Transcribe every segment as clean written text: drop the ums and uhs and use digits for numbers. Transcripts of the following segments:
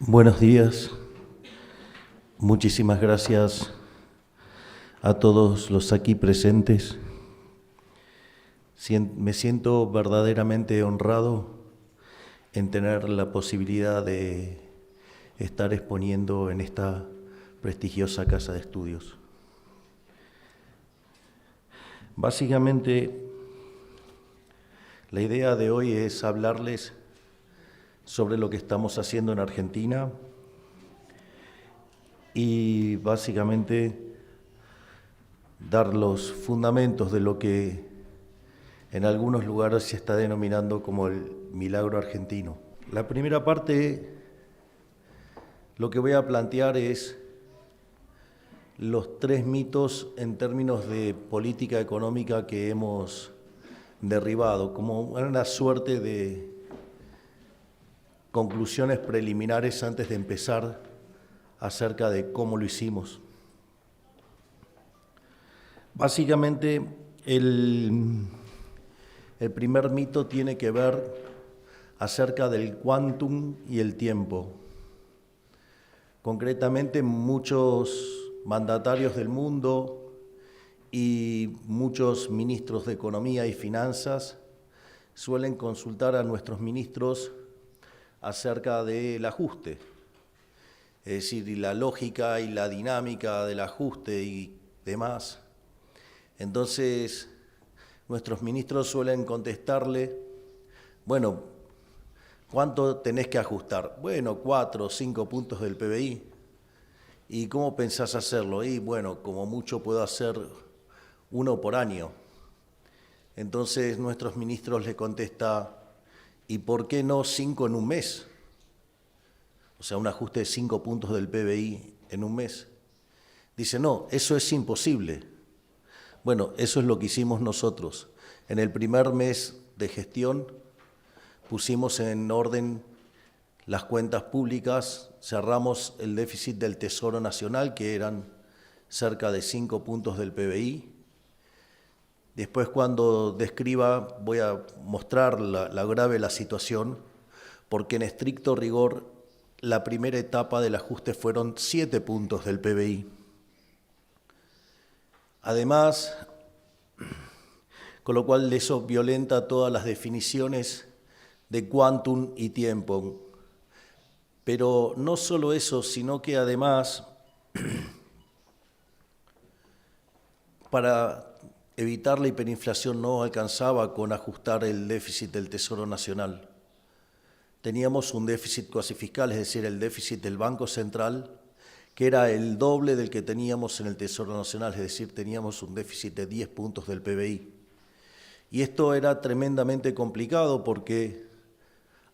Buenos días, muchísimas gracias a todos los aquí presentes. Me siento verdaderamente honrado en tener la posibilidad de estar exponiendo en esta prestigiosa casa de estudios. Básicamente, la idea de hoy es hablarles sobre lo que estamos haciendo en Argentina y básicamente dar los fundamentos de lo que en algunos lugares se está denominando como el milagro argentino. La primera parte, lo que voy a plantear es los tres mitos en términos de política económica que hemos derribado, como una suerte de conclusiones preliminares antes de empezar acerca de cómo lo hicimos. Básicamente, el primer mito tiene que ver acerca del quantum y el tiempo. Concretamente, muchos mandatarios del mundo y muchos ministros de Economía y Finanzas suelen consultar a nuestros ministros acerca del ajuste, es decir, la lógica y la dinámica del ajuste y demás. Entonces, nuestros ministros suelen contestarle, bueno, ¿cuánto tenés que ajustar? Bueno, 4 o 5 puntos del PBI. ¿Y cómo pensás hacerlo? Y bueno, como mucho puedo hacer 1 por año. Entonces, nuestros ministros le contestan, ¿y por qué no 5 en un mes? O sea, un ajuste de 5 puntos del PBI en un mes. Dice, no, eso es imposible. Bueno, eso es lo que hicimos nosotros. En el primer mes de gestión pusimos en orden las cuentas públicas, cerramos el déficit del Tesoro Nacional, que eran cerca de 5 puntos del PBI. Después, cuando describa, voy a mostrar la grave de la situación, porque en estricto rigor, la primera etapa del ajuste fueron 7 puntos del PBI. Además, con lo cual eso violenta todas las definiciones de quantum y tiempo. Pero no solo eso, sino que además, para evitar la hiperinflación no alcanzaba con ajustar el déficit del Tesoro Nacional. Teníamos un déficit cuasi fiscal, es decir, el déficit del Banco Central, que era el doble del que teníamos en el Tesoro Nacional, es decir, teníamos un déficit de 10 puntos del PBI. Y esto era tremendamente complicado porque,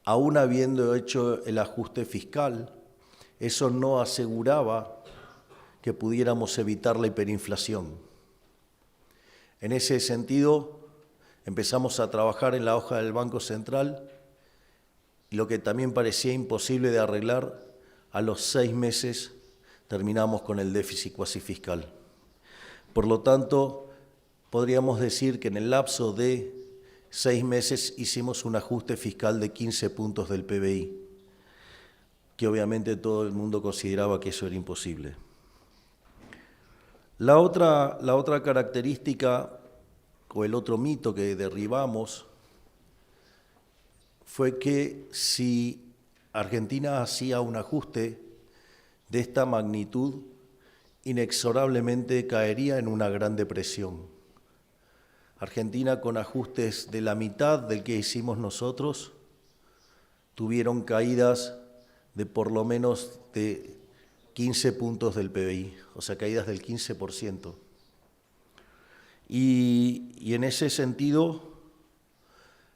aún habiendo hecho el ajuste fiscal, eso no aseguraba que pudiéramos evitar la hiperinflación. En ese sentido, empezamos a trabajar en la hoja del Banco Central y lo que también parecía imposible de arreglar, a los 6 meses terminamos con el déficit cuasi fiscal. Por lo tanto, podríamos decir que en el lapso de 6 meses hicimos un ajuste fiscal de 15 puntos del PBI, que obviamente todo el mundo consideraba que eso era imposible. La otra característica o el otro mito que derribamos fue que si Argentina hacía un ajuste de esta magnitud, inexorablemente caería en una gran depresión. Argentina, con ajustes de la mitad del que hicimos nosotros, tuvieron caídas de por lo menos de 15 puntos del PBI, o sea, caídas del 15%. Y en ese sentido,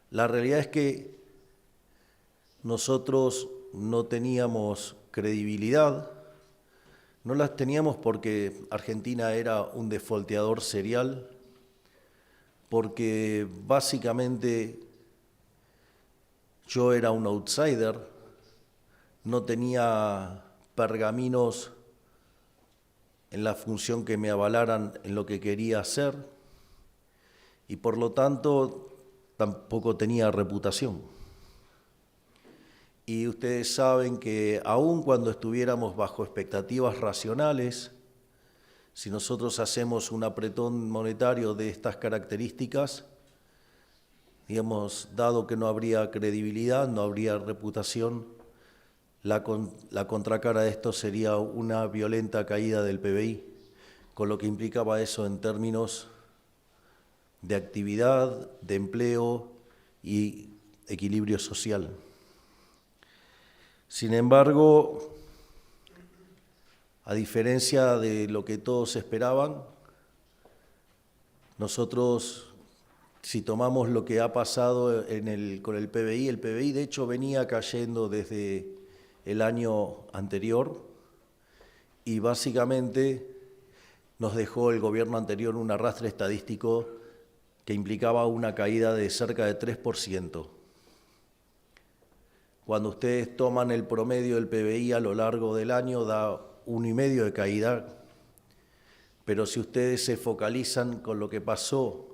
la realidad es que nosotros no teníamos credibilidad, no las teníamos porque Argentina era un defaulteador serial, porque básicamente yo era un outsider, no tenía pergaminos en la función que me avalaran en lo que quería hacer y por lo tanto tampoco tenía reputación. Y ustedes saben que aun cuando estuviéramos bajo expectativas racionales, si nosotros hacemos un apretón monetario de estas características, digamos, dado que no habría credibilidad, no habría reputación, la contracara de esto sería una violenta caída del PBI, con lo que implicaba eso en términos de actividad, de empleo y equilibrio social. Sin embargo, a diferencia de lo que todos esperaban, nosotros, si tomamos lo que ha pasado con el PBI de hecho venía cayendo desde el año anterior y básicamente nos dejó el gobierno anterior un arrastre estadístico que implicaba una caída de cerca de 3%. Cuando ustedes toman el promedio del PBI a lo largo del año, da 1,5% de caída, pero si ustedes se focalizan con lo que pasó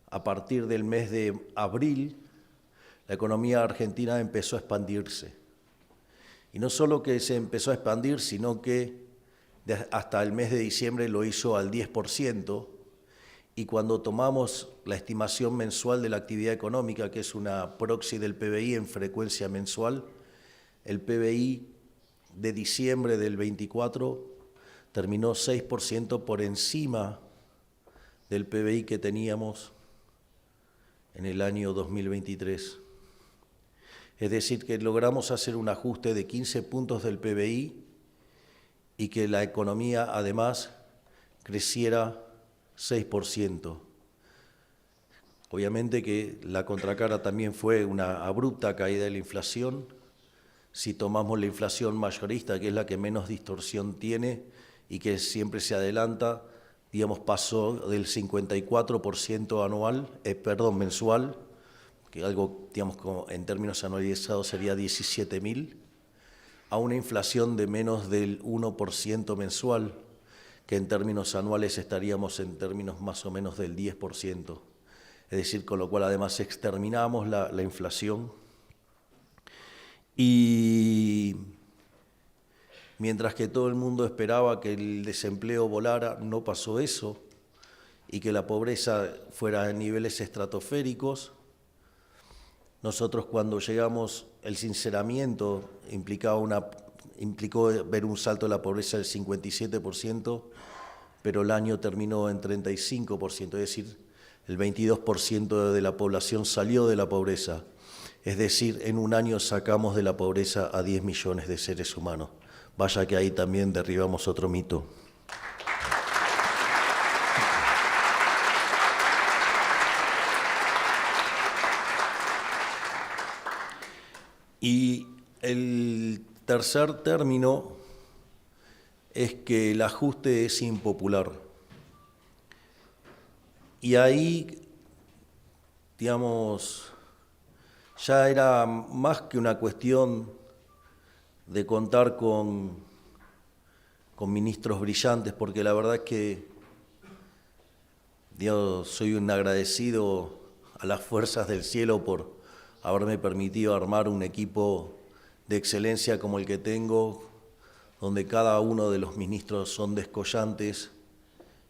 a partir del mes de abril, la economía argentina empezó a expandirse. Y no solo que se empezó a expandir, sino que hasta el mes de diciembre lo hizo al 10%, y cuando tomamos la estimación mensual de la actividad económica, que es una proxy del PBI en frecuencia mensual, el PBI de diciembre del 24 terminó 6% por encima del PBI que teníamos en el año 2023. Es decir, que logramos hacer un ajuste de 15 puntos del PBI y que la economía además creciera 6%. Obviamente que la contracara también fue una abrupta caída de la inflación. Si tomamos la inflación mayorista, que es la que menos distorsión tiene y que siempre se adelanta, digamos, pasó del 54% mensual, que algo, digamos, como en términos anualizados sería 17.000, a una inflación de menos del 1% mensual, que en términos anuales estaríamos en términos más o menos del 10%. Es decir, con lo cual además exterminamos la inflación. Y mientras que todo el mundo esperaba que el desempleo volara, no pasó eso, y que la pobreza fuera a niveles estratosféricos. Nosotros cuando llegamos, el sinceramiento implicó ver un salto de la pobreza del 57%, pero el año terminó en 35%, es decir, el 22% de la población salió de la pobreza. Es decir, en un año sacamos de la pobreza a 10 millones de seres humanos. Vaya que ahí también derribamos otro mito. Y el tercer término es que el ajuste es impopular. Y ahí, digamos, ya era más que una cuestión de contar con ministros brillantes, porque la verdad es que soy un agradecido a las fuerzas del cielo por haberme permitido armar un equipo de excelencia como el que tengo, donde cada uno de los ministros son descollantes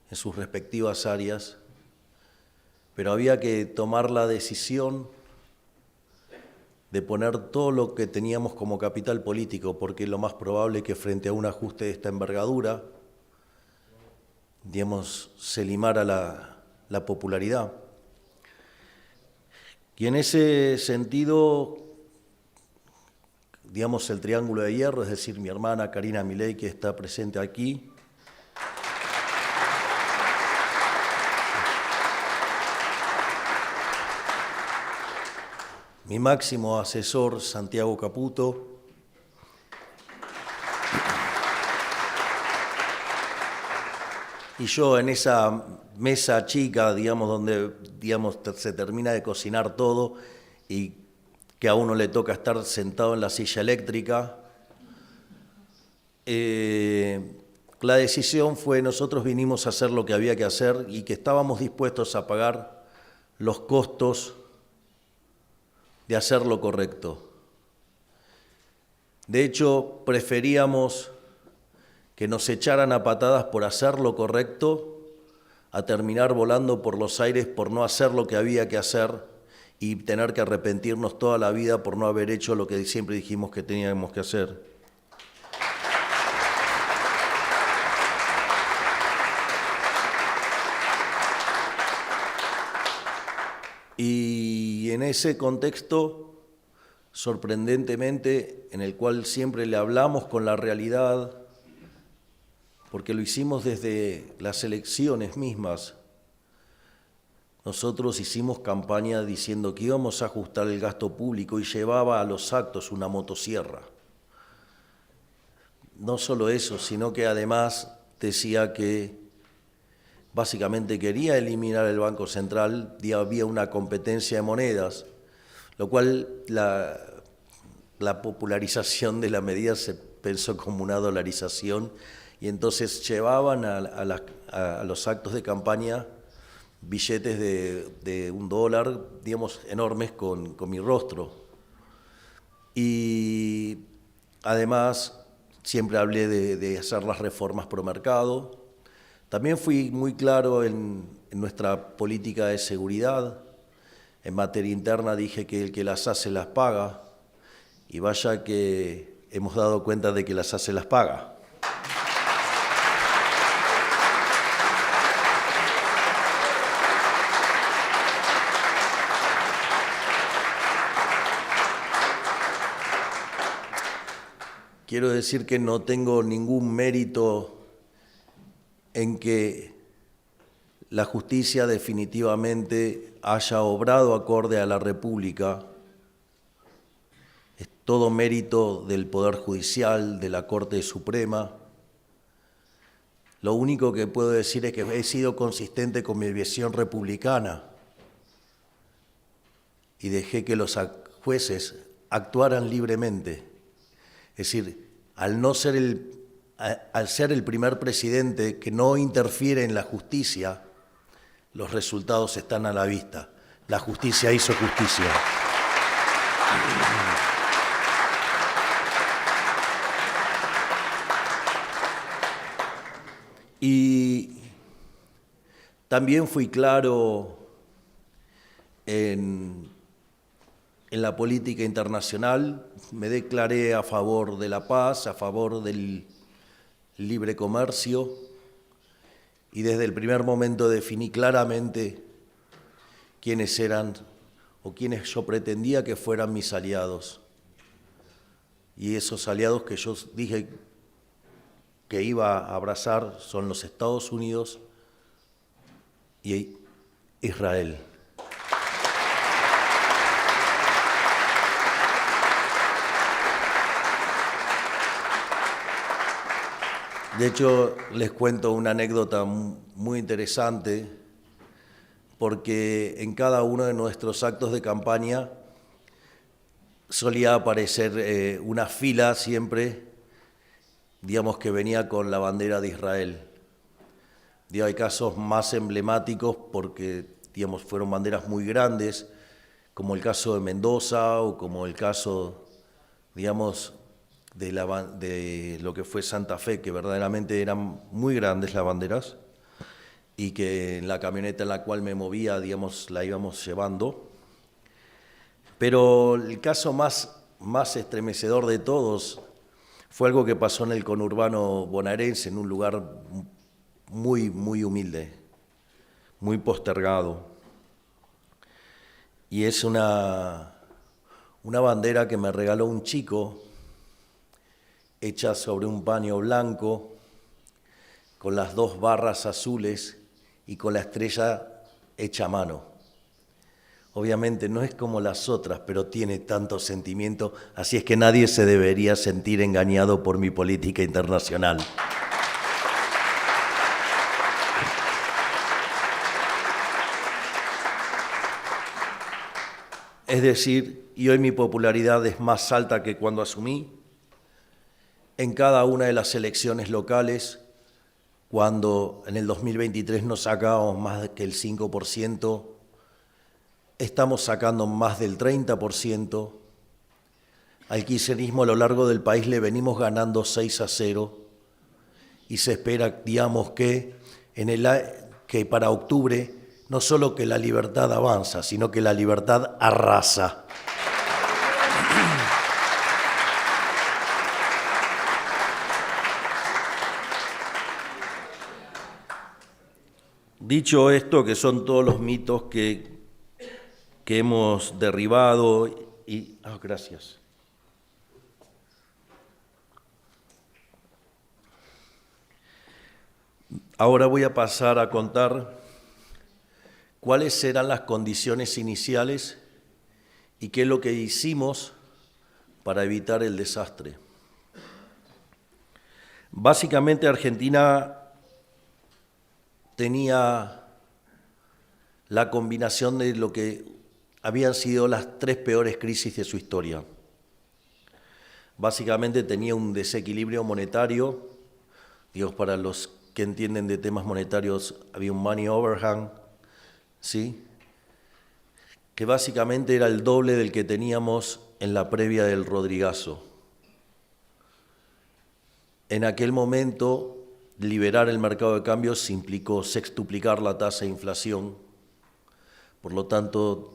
en sus respectivas áreas, pero había que tomar la decisión de poner todo lo que teníamos como capital político, porque lo más probable es que frente a un ajuste de esta envergadura, digamos, se limara la popularidad. Y en ese sentido, digamos, el triángulo de hierro, es decir, mi hermana Karina Milei, que está presente aquí, mi máximo asesor, Santiago Caputo, y yo en esa mesa chica, digamos, donde se termina de cocinar todo y que a uno le toca estar sentado en la silla eléctrica, la decisión fue, nosotros vinimos a hacer lo que había que hacer y que estábamos dispuestos a pagar los costos de hacer lo correcto. De hecho, preferíamos que nos echaran a patadas por hacer lo correcto a terminar volando por los aires por no hacer lo que había que hacer y tener que arrepentirnos toda la vida por no haber hecho lo que siempre dijimos que teníamos que hacer. Y en ese contexto, sorprendentemente, en el cual siempre le hablamos con la realidad, porque lo hicimos desde las elecciones mismas. Nosotros hicimos campaña diciendo que íbamos a ajustar el gasto público y llevaba a los actos una motosierra. No solo eso, sino que además decía que básicamente quería eliminar el Banco Central y había una competencia de monedas, lo cual la popularización de la medida se pensó como una dolarización y entonces llevaban a los actos de campaña billetes de $1, digamos, enormes con mi rostro. Y además siempre hablé de hacer las reformas pro mercado. También fui muy claro en nuestra política de seguridad. En materia interna dije que el que las hace las paga, y vaya que hemos dado cuenta de que las hace las paga. Quiero decir que no tengo ningún mérito en que la justicia definitivamente haya obrado acorde a la República. Es todo mérito del Poder Judicial, de la Corte Suprema. Lo único que puedo decir es que he sido consistente con mi visión republicana y dejé que los jueces actuaran libremente. Es decir, al ser el primer presidente que no interfiere en la justicia, los resultados están a la vista. La justicia hizo justicia. Y también fui claro en la política internacional, me declaré a favor de la paz, a favor del libre comercio, y desde el primer momento definí claramente quiénes eran o quiénes yo pretendía que fueran mis aliados. Y esos aliados que yo dije que iba a abrazar son los Estados Unidos y Israel. De hecho, les cuento una anécdota muy interesante, porque en cada uno de nuestros actos de campaña solía aparecer una fila siempre, digamos, que venía con la bandera de Israel. Hay casos más emblemáticos porque, digamos, fueron banderas muy grandes, como el caso de Mendoza o como el caso, digamos, de lo que fue Santa Fe, que verdaderamente eran muy grandes las banderas y que en la camioneta en la cual me movía, digamos, la íbamos llevando. Pero el caso más estremecedor de todos fue algo que pasó en el conurbano bonaerense, en un lugar muy, muy humilde, muy postergado. Y es una bandera que me regaló un chico, hecha sobre un paño blanco, con las 2 barras azules y con la estrella hecha a mano. Obviamente no es como las otras, pero tiene tanto sentimiento, así es que nadie se debería sentir engañado por mi política internacional. Es decir, y hoy mi popularidad es más alta que cuando asumí. En cada una de las elecciones locales, cuando en el 2023 no sacábamos más que el 5%, estamos sacando más del 30%. Al kirchnerismo a lo largo del país le venimos ganando 6-0 y se espera, digamos, que para octubre no solo que la libertad avanza, sino que la libertad arrasa. Dicho esto, que son todos los mitos que hemos derribado y... gracias. Ahora voy a pasar a contar cuáles eran las condiciones iniciales y qué es lo que hicimos para evitar el desastre. Básicamente Argentina tenía la combinación de lo que habían sido las 3 peores crisis de su historia. Básicamente tenía un desequilibrio monetario, digo, para los que entienden de temas monetarios, había un money overhang, ¿sí? Que básicamente era el doble del que teníamos en la previa del Rodrigazo. En aquel momento, liberar el mercado de cambios implicó sextuplicar la tasa de inflación, por lo tanto,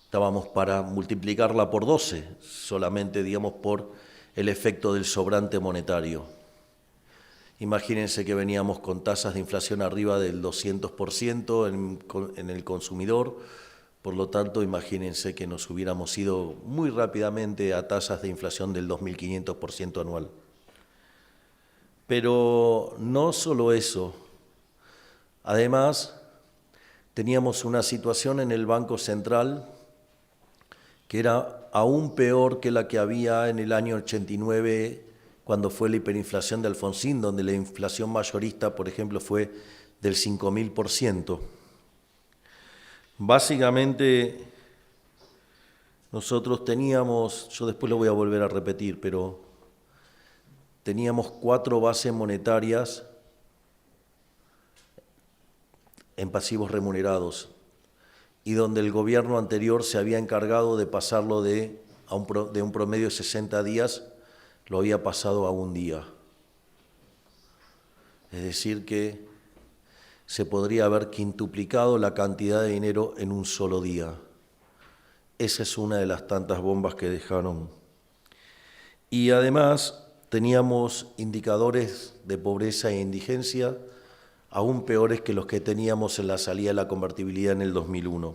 estábamos para multiplicarla por 12, solamente, digamos, por el efecto del sobrante monetario. Imagínense que veníamos con tasas de inflación arriba del 200% en el consumidor, por lo tanto, imagínense que nos hubiéramos ido muy rápidamente a tasas de inflación del 2.500% anual. Pero no solo eso, además teníamos una situación en el Banco Central que era aún peor que la que había en el año 89, cuando fue la hiperinflación de Alfonsín, donde la inflación mayorista, por ejemplo, fue del 5.000%. Básicamente, nosotros teníamos, yo después lo voy a volver a repetir, pero teníamos 4 bases monetarias en pasivos remunerados y donde el gobierno anterior se había encargado de pasarlo de un promedio de 60 días, lo había pasado a 1 día. Es decir que se podría haber quintuplicado la cantidad de dinero en un solo día. Esa es una de las tantas bombas que dejaron. Y además teníamos indicadores de pobreza e indigencia aún peores que los que teníamos en la salida de la convertibilidad en el 2001.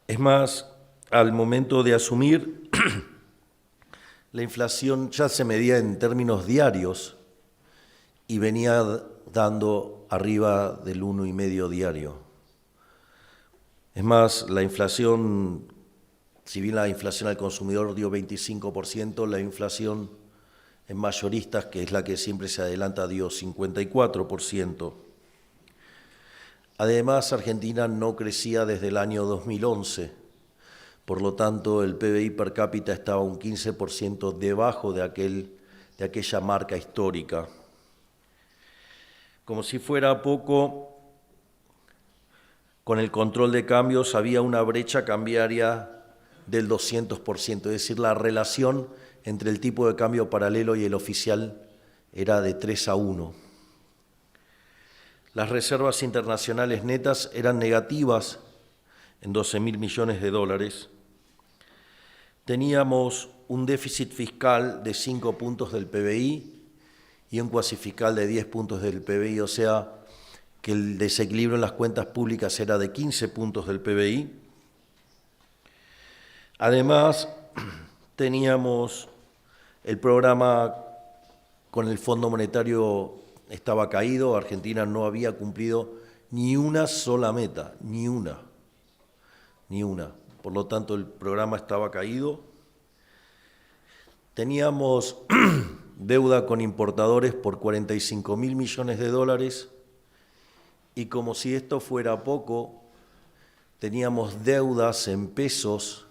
Es más, al momento de asumir, la inflación ya se medía en términos diarios y venía dando arriba del 1,5 diario. Es más, la inflación, si bien la inflación al consumidor dio 25%, la inflación en mayoristas, que es la que siempre se adelanta, dio 54%. Además, Argentina no crecía desde el año 2011, por lo tanto el PBI per cápita estaba un 15% debajo de aquella marca histórica. Como si fuera poco, con el control de cambios había una brecha cambiaria del 200%, es decir, la relación entre el tipo de cambio paralelo y el oficial era de 3-1. Las reservas internacionales netas eran negativas en 12.000 millones de dólares. Teníamos un déficit fiscal de 5 puntos del PBI y un cuasifiscal de 10 puntos del PBI, o sea que el desequilibrio en las cuentas públicas era de 15 puntos del PBI. Además, teníamos el programa con el Fondo Monetario estaba caído, Argentina no había cumplido ni una sola meta, ni una. Por lo tanto, el programa estaba caído. Teníamos deuda con importadores por 45.000 millones de dólares y como si esto fuera poco, teníamos deudas en pesos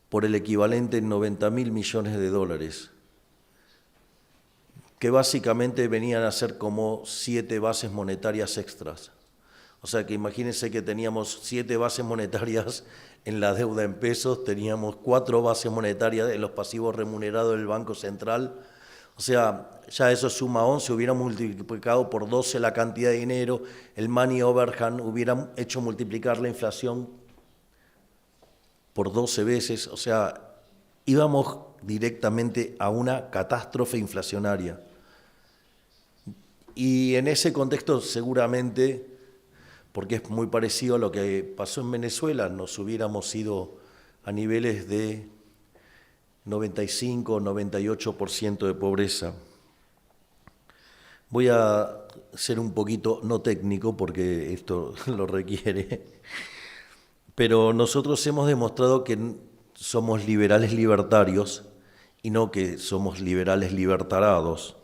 por el equivalente en 90.000 millones de dólares, que básicamente venían a ser como 7 bases monetarias extras. O sea que imagínense que teníamos 7 bases monetarias en la deuda en pesos, teníamos 4 bases monetarias en los pasivos remunerados del Banco Central. O sea, ya eso suma 11, hubiera multiplicado por 12 la cantidad de dinero, el money overhang hubiera hecho multiplicar la inflación por 12 veces, o sea, íbamos directamente a una catástrofe inflacionaria. Y en ese contexto seguramente, porque es muy parecido a lo que pasó en Venezuela, nos hubiéramos ido a niveles de 95, 98% de pobreza. Voy a ser un poquito no técnico porque esto lo requiere, pero nosotros hemos demostrado que somos liberales libertarios y no que somos liberales libertarados.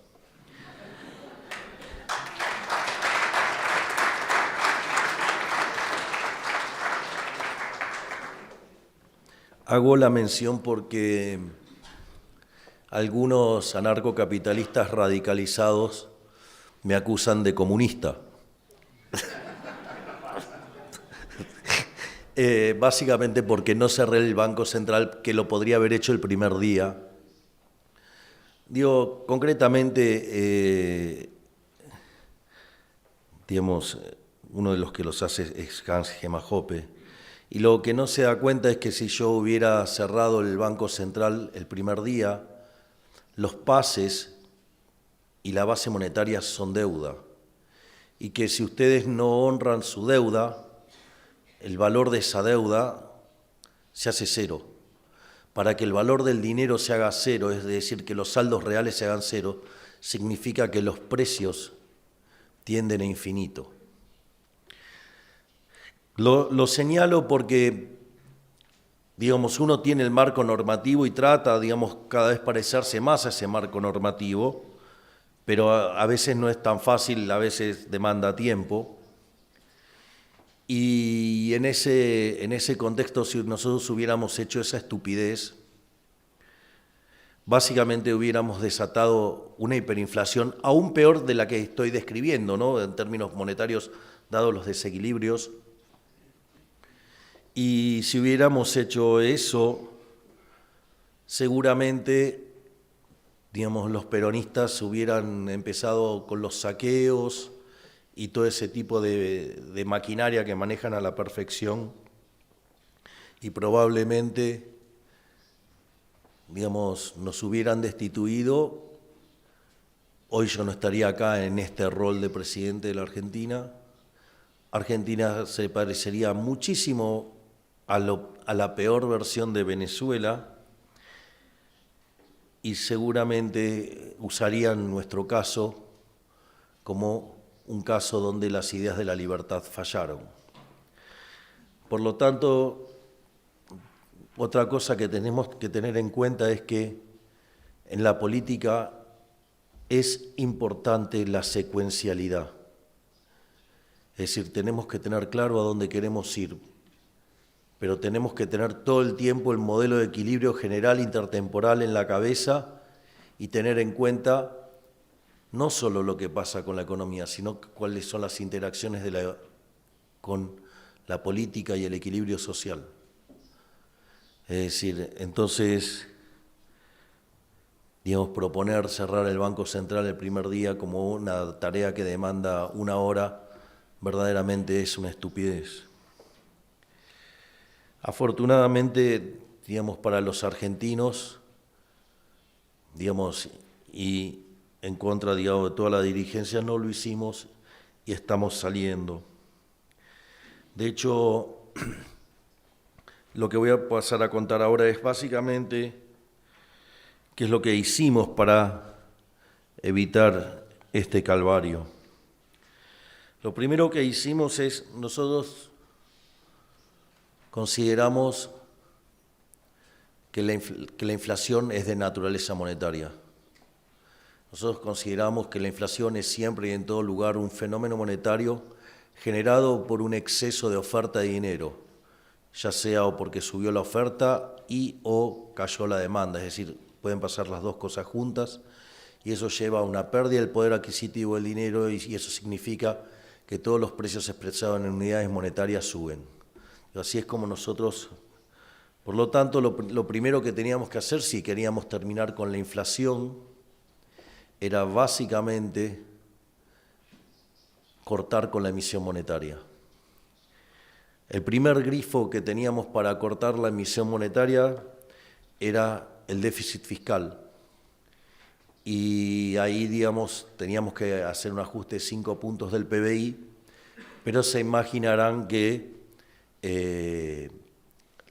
Hago la mención porque algunos anarcocapitalistas radicalizados me acusan de comunista. Básicamente porque no cerré el Banco Central, que lo podría haber hecho el primer día. Digo, concretamente, digamos, uno de los que los hace es Hans Gemajope. Y lo que no se da cuenta es que si yo hubiera cerrado el Banco Central el primer día, los pases y la base monetaria son deuda. Y que si ustedes no honran su deuda, el valor de esa deuda se hace cero. Para que el valor del dinero se haga cero, es decir, que los saldos reales se hagan cero, significa que los precios tienden a infinito. Lo señalo porque, digamos, uno tiene el marco normativo y trata, digamos, cada vez parecerse más a ese marco normativo, pero a veces no es tan fácil, a veces demanda tiempo. Y en ese contexto, si nosotros hubiéramos hecho esa estupidez, básicamente hubiéramos desatado una hiperinflación aún peor de la que estoy describiendo, ¿no? En términos monetarios, dados los desequilibrios. Y si hubiéramos hecho eso, seguramente, digamos, los peronistas hubieran empezado con los saqueos y todo ese tipo de maquinaria que manejan a la perfección y probablemente, digamos, nos hubieran destituido. Hoy yo no estaría acá en este rol de presidente de la Argentina. Argentina se parecería muchísimo a la peor versión de Venezuela y seguramente usarían nuestro caso como un caso donde las ideas de la libertad fallaron. Por lo tanto, otra cosa que tenemos que tener en cuenta es que en la política es importante la secuencialidad. Es decir, tenemos que tener claro a dónde queremos ir, pero tenemos que tener todo el tiempo el modelo de equilibrio general intertemporal en la cabeza y tener en cuenta no solo lo que pasa con la economía, sino cuáles son las interacciones con la política y el equilibrio social. Es decir, entonces, digamos, proponer cerrar el Banco Central el primer día como una tarea que demanda 1 hora, verdaderamente es una estupidez. Afortunadamente, digamos, para los argentinos, digamos, y en contra, digamos, de toda la dirigencia, no lo hicimos y estamos saliendo. De hecho, lo que voy a pasar a contar ahora es básicamente qué es lo que hicimos para evitar este calvario. Lo primero que hicimos es, nosotros consideramos que la inflación es de naturaleza monetaria. Nosotros consideramos que la inflación es siempre y en todo lugar un fenómeno monetario generado por un exceso de oferta de dinero, ya sea o porque subió la oferta y o cayó la demanda, es decir, pueden pasar las dos cosas juntas y eso lleva a una pérdida del poder adquisitivo del dinero y eso significa que todos los precios expresados en unidades monetarias suben. Así es como nosotros, por lo tanto, lo primero que teníamos que hacer si queríamos terminar con la inflación era básicamente cortar con la emisión monetaria. El primer grifo que teníamos para cortar la emisión monetaria era el déficit fiscal. Y ahí, digamos, teníamos que hacer un ajuste de 5 puntos del PBI, pero se imaginarán que,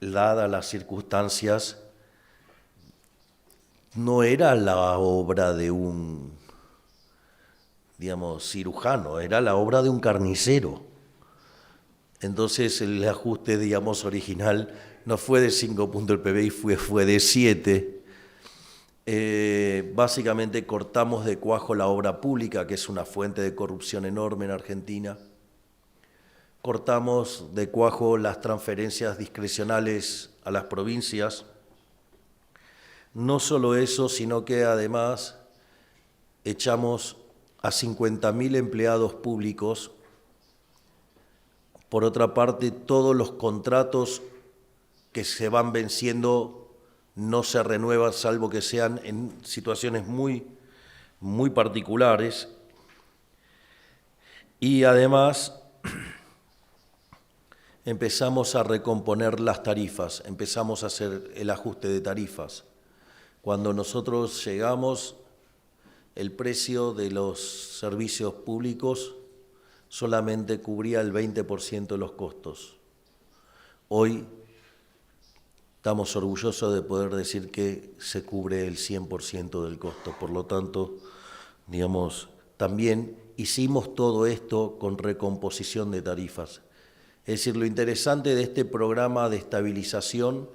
dadas las circunstancias, no era la obra de un, digamos, cirujano, era la obra de un carnicero. Entonces el ajuste, digamos, original no fue de 5 puntos del PBI, fue de 7. Básicamente cortamos de cuajo la obra pública, que es una fuente de corrupción enorme en Argentina. Cortamos de cuajo las transferencias discrecionales a las provincias. No solo eso, sino que además echamos a 50.000 empleados públicos. Por otra parte, todos los contratos que se van venciendo no se renuevan, salvo que sean en situaciones muy particulares. Y además empezamos a recomponer las tarifas, empezamos a hacer el ajuste de tarifas. Cuando nosotros llegamos, el precio de los servicios públicos solamente cubría el 20% de los costos. Hoy estamos orgullosos de poder decir que se cubre el 100% del costo. Por lo tanto, digamos, también hicimos todo esto con recomposición de tarifas. Es decir, lo interesante de este programa de estabilización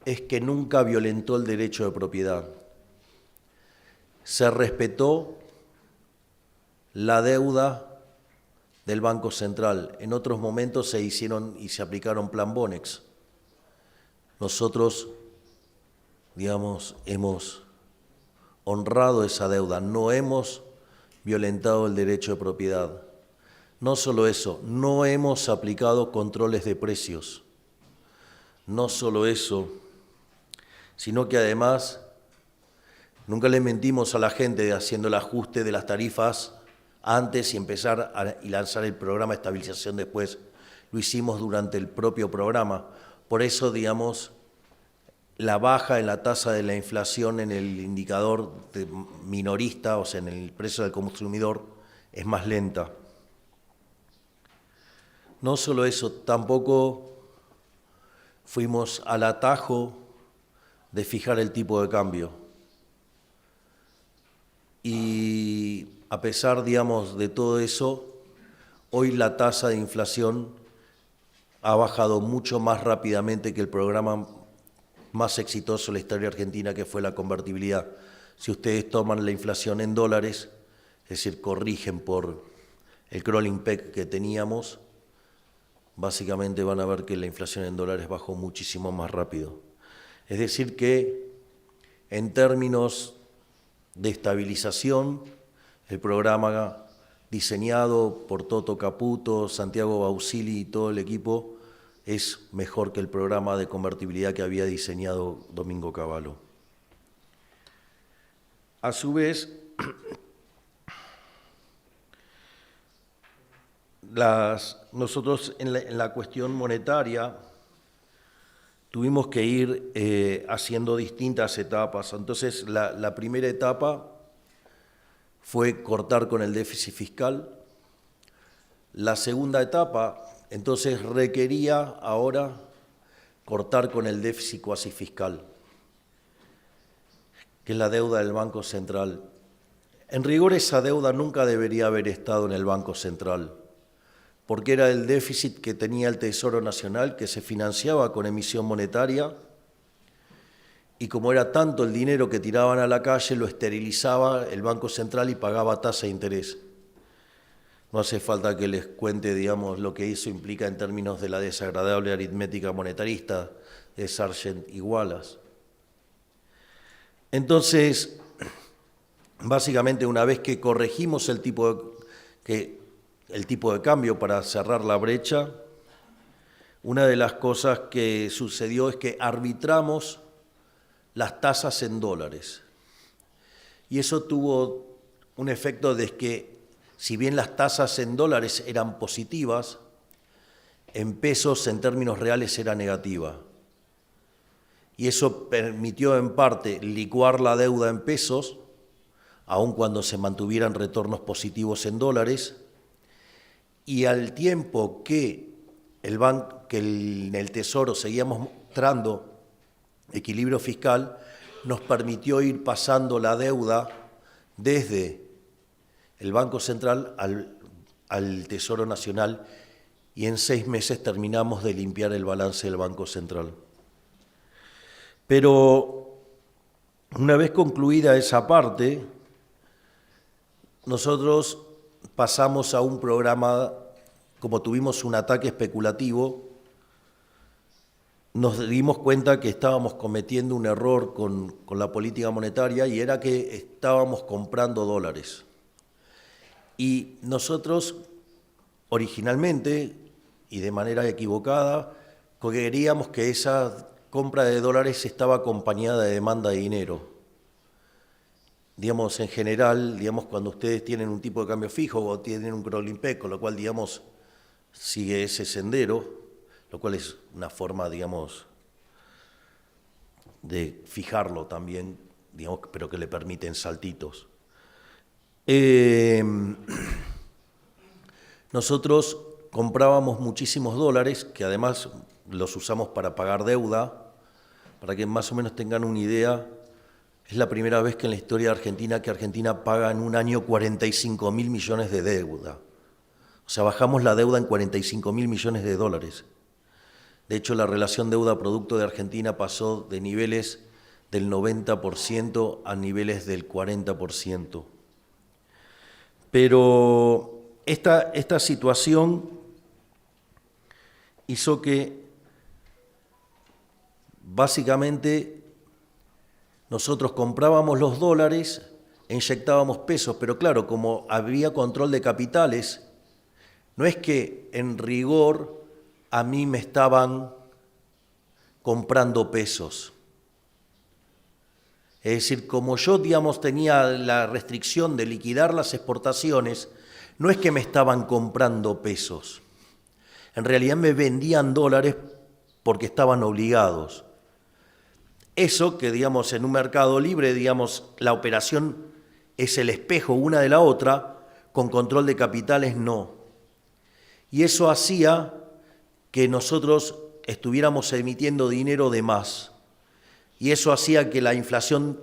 es que nunca violentó el derecho de propiedad. Se respetó la deuda del Banco Central. En otros momentos se hicieron y se aplicaron plan Bonex. Nosotros, digamos, hemos honrado esa deuda, no hemos violentado el derecho de propiedad. No solo eso, no hemos aplicado controles de precios. No solo eso, sino que además nunca le mentimos a la gente haciendo el ajuste de las tarifas antes y y lanzar el programa de estabilización después. Lo hicimos durante el propio programa. Por eso, digamos, la baja en la tasa de la inflación en el indicador minorista, o sea, en el precio del consumidor, es más lenta. No solo eso, tampoco fuimos al atajo de fijar el tipo de cambio. Y a pesar, digamos, de todo eso, hoy la tasa de inflación ha bajado mucho más rápidamente que el programa más exitoso en la historia argentina, que fue la convertibilidad. Si ustedes toman la inflación en dólares, es decir, corrigen por el crawling peg que teníamos, básicamente van a ver que la inflación en dólares bajó muchísimo más rápido. Es decir que, en términos de estabilización, el programa diseñado por Toto Caputo, Santiago Bausili y todo el equipo es mejor que el programa de convertibilidad que había diseñado Domingo Cavallo. A su vez, nosotros en la cuestión monetaria tuvimos que ir haciendo distintas etapas. Entonces, la primera etapa fue cortar con el déficit fiscal. La segunda etapa, entonces, requería ahora cortar con el déficit cuasi fiscal, que es la deuda del Banco Central. En rigor, esa deuda nunca debería haber estado en el Banco Central, porque era el déficit que tenía el Tesoro Nacional, que se financiaba con emisión monetaria, y como era tanto el dinero que tiraban a la calle, lo esterilizaba el Banco Central y pagaba tasa de interés. No hace falta que les cuente, digamos, lo que eso implica en términos de la desagradable aritmética monetarista de Sargent y Wallace. Entonces, básicamente, una vez que corregimos el tipo que el tipo de cambio para cerrar la brecha, una de las cosas que sucedió es que arbitramos las tasas en dólares. Y eso tuvo un efecto de que, si bien las tasas en dólares eran positivas, en pesos, en términos reales, era negativa. Y eso permitió, en parte, licuar la deuda en pesos, aun cuando se mantuvieran retornos positivos en dólares, y al tiempo que en el Tesoro seguíamos mostrando equilibrio fiscal, nos permitió ir pasando la deuda desde el Banco Central al Tesoro Nacional, y en 6 meses terminamos de limpiar el balance del Banco Central. Pero una vez concluida esa parte, nosotros pasamos a un programa, como tuvimos un ataque especulativo, nos dimos cuenta que estábamos cometiendo un error con la política monetaria, y era que estábamos comprando dólares. Y nosotros, originalmente, y de manera equivocada, creíamos que esa compra de dólares estaba acompañada de demanda de dinero. Digamos, en general, digamos, cuando ustedes tienen un tipo de cambio fijo o tienen un crawling peg, con lo cual, digamos, sigue ese sendero, lo cual es una forma, digamos, de fijarlo también, digamos, pero que le permiten saltitos. Nosotros comprábamos muchísimos dólares, que además los usamos para pagar deuda. Para que más o menos tengan una idea, es la primera vez que en la historia de Argentina que Argentina paga en un año 45.000 millones de deuda. O sea, bajamos la deuda en 45.000 millones de dólares. De hecho, la relación deuda-producto de Argentina pasó de niveles del 90% a niveles del 40%. Pero esta situación hizo que básicamente nosotros comprábamos los dólares e inyectábamos pesos, pero claro, como había control de capitales, no es que en rigor a mí me estaban comprando pesos. Es decir, como yo, digamos, tenía la restricción de liquidar las exportaciones, no es que me estaban comprando pesos. En realidad me vendían dólares porque estaban obligados. Eso que, digamos, en un mercado libre, digamos, la operación es el espejo una de la otra, con control de capitales no. Y eso hacía que nosotros estuviéramos emitiendo dinero de más. Y eso hacía que la inflación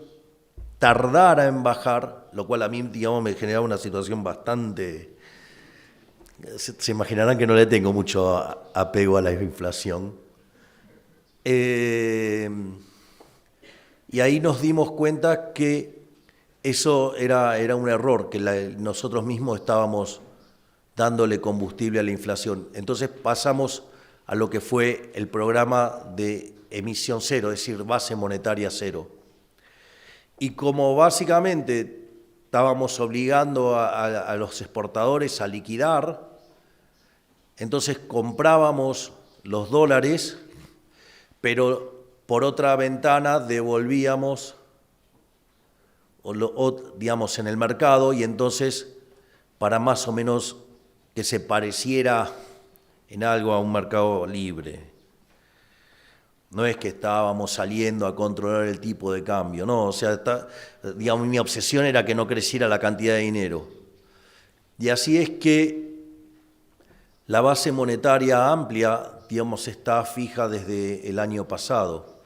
tardara en bajar, lo cual a mí, digamos, me generaba una situación bastante... Se imaginarán que no le tengo mucho apego a la inflación. Y ahí nos dimos cuenta que eso era un error, que nosotros mismos estábamos dándole combustible a la inflación. Entonces pasamos a lo que fue el programa de emisión cero, es decir, base monetaria cero. Y como básicamente estábamos obligando a los exportadores a liquidar, entonces comprábamos los dólares, pero por otra ventana devolvíamos, digamos, en el mercado, y entonces, para más o menos que se pareciera en algo a un mercado libre. No es que estábamos saliendo a controlar el tipo de cambio, no, o sea, digamos, mi obsesión era que no creciera la cantidad de dinero. Y así es que la base monetaria amplia, digamos, está fija desde el año pasado.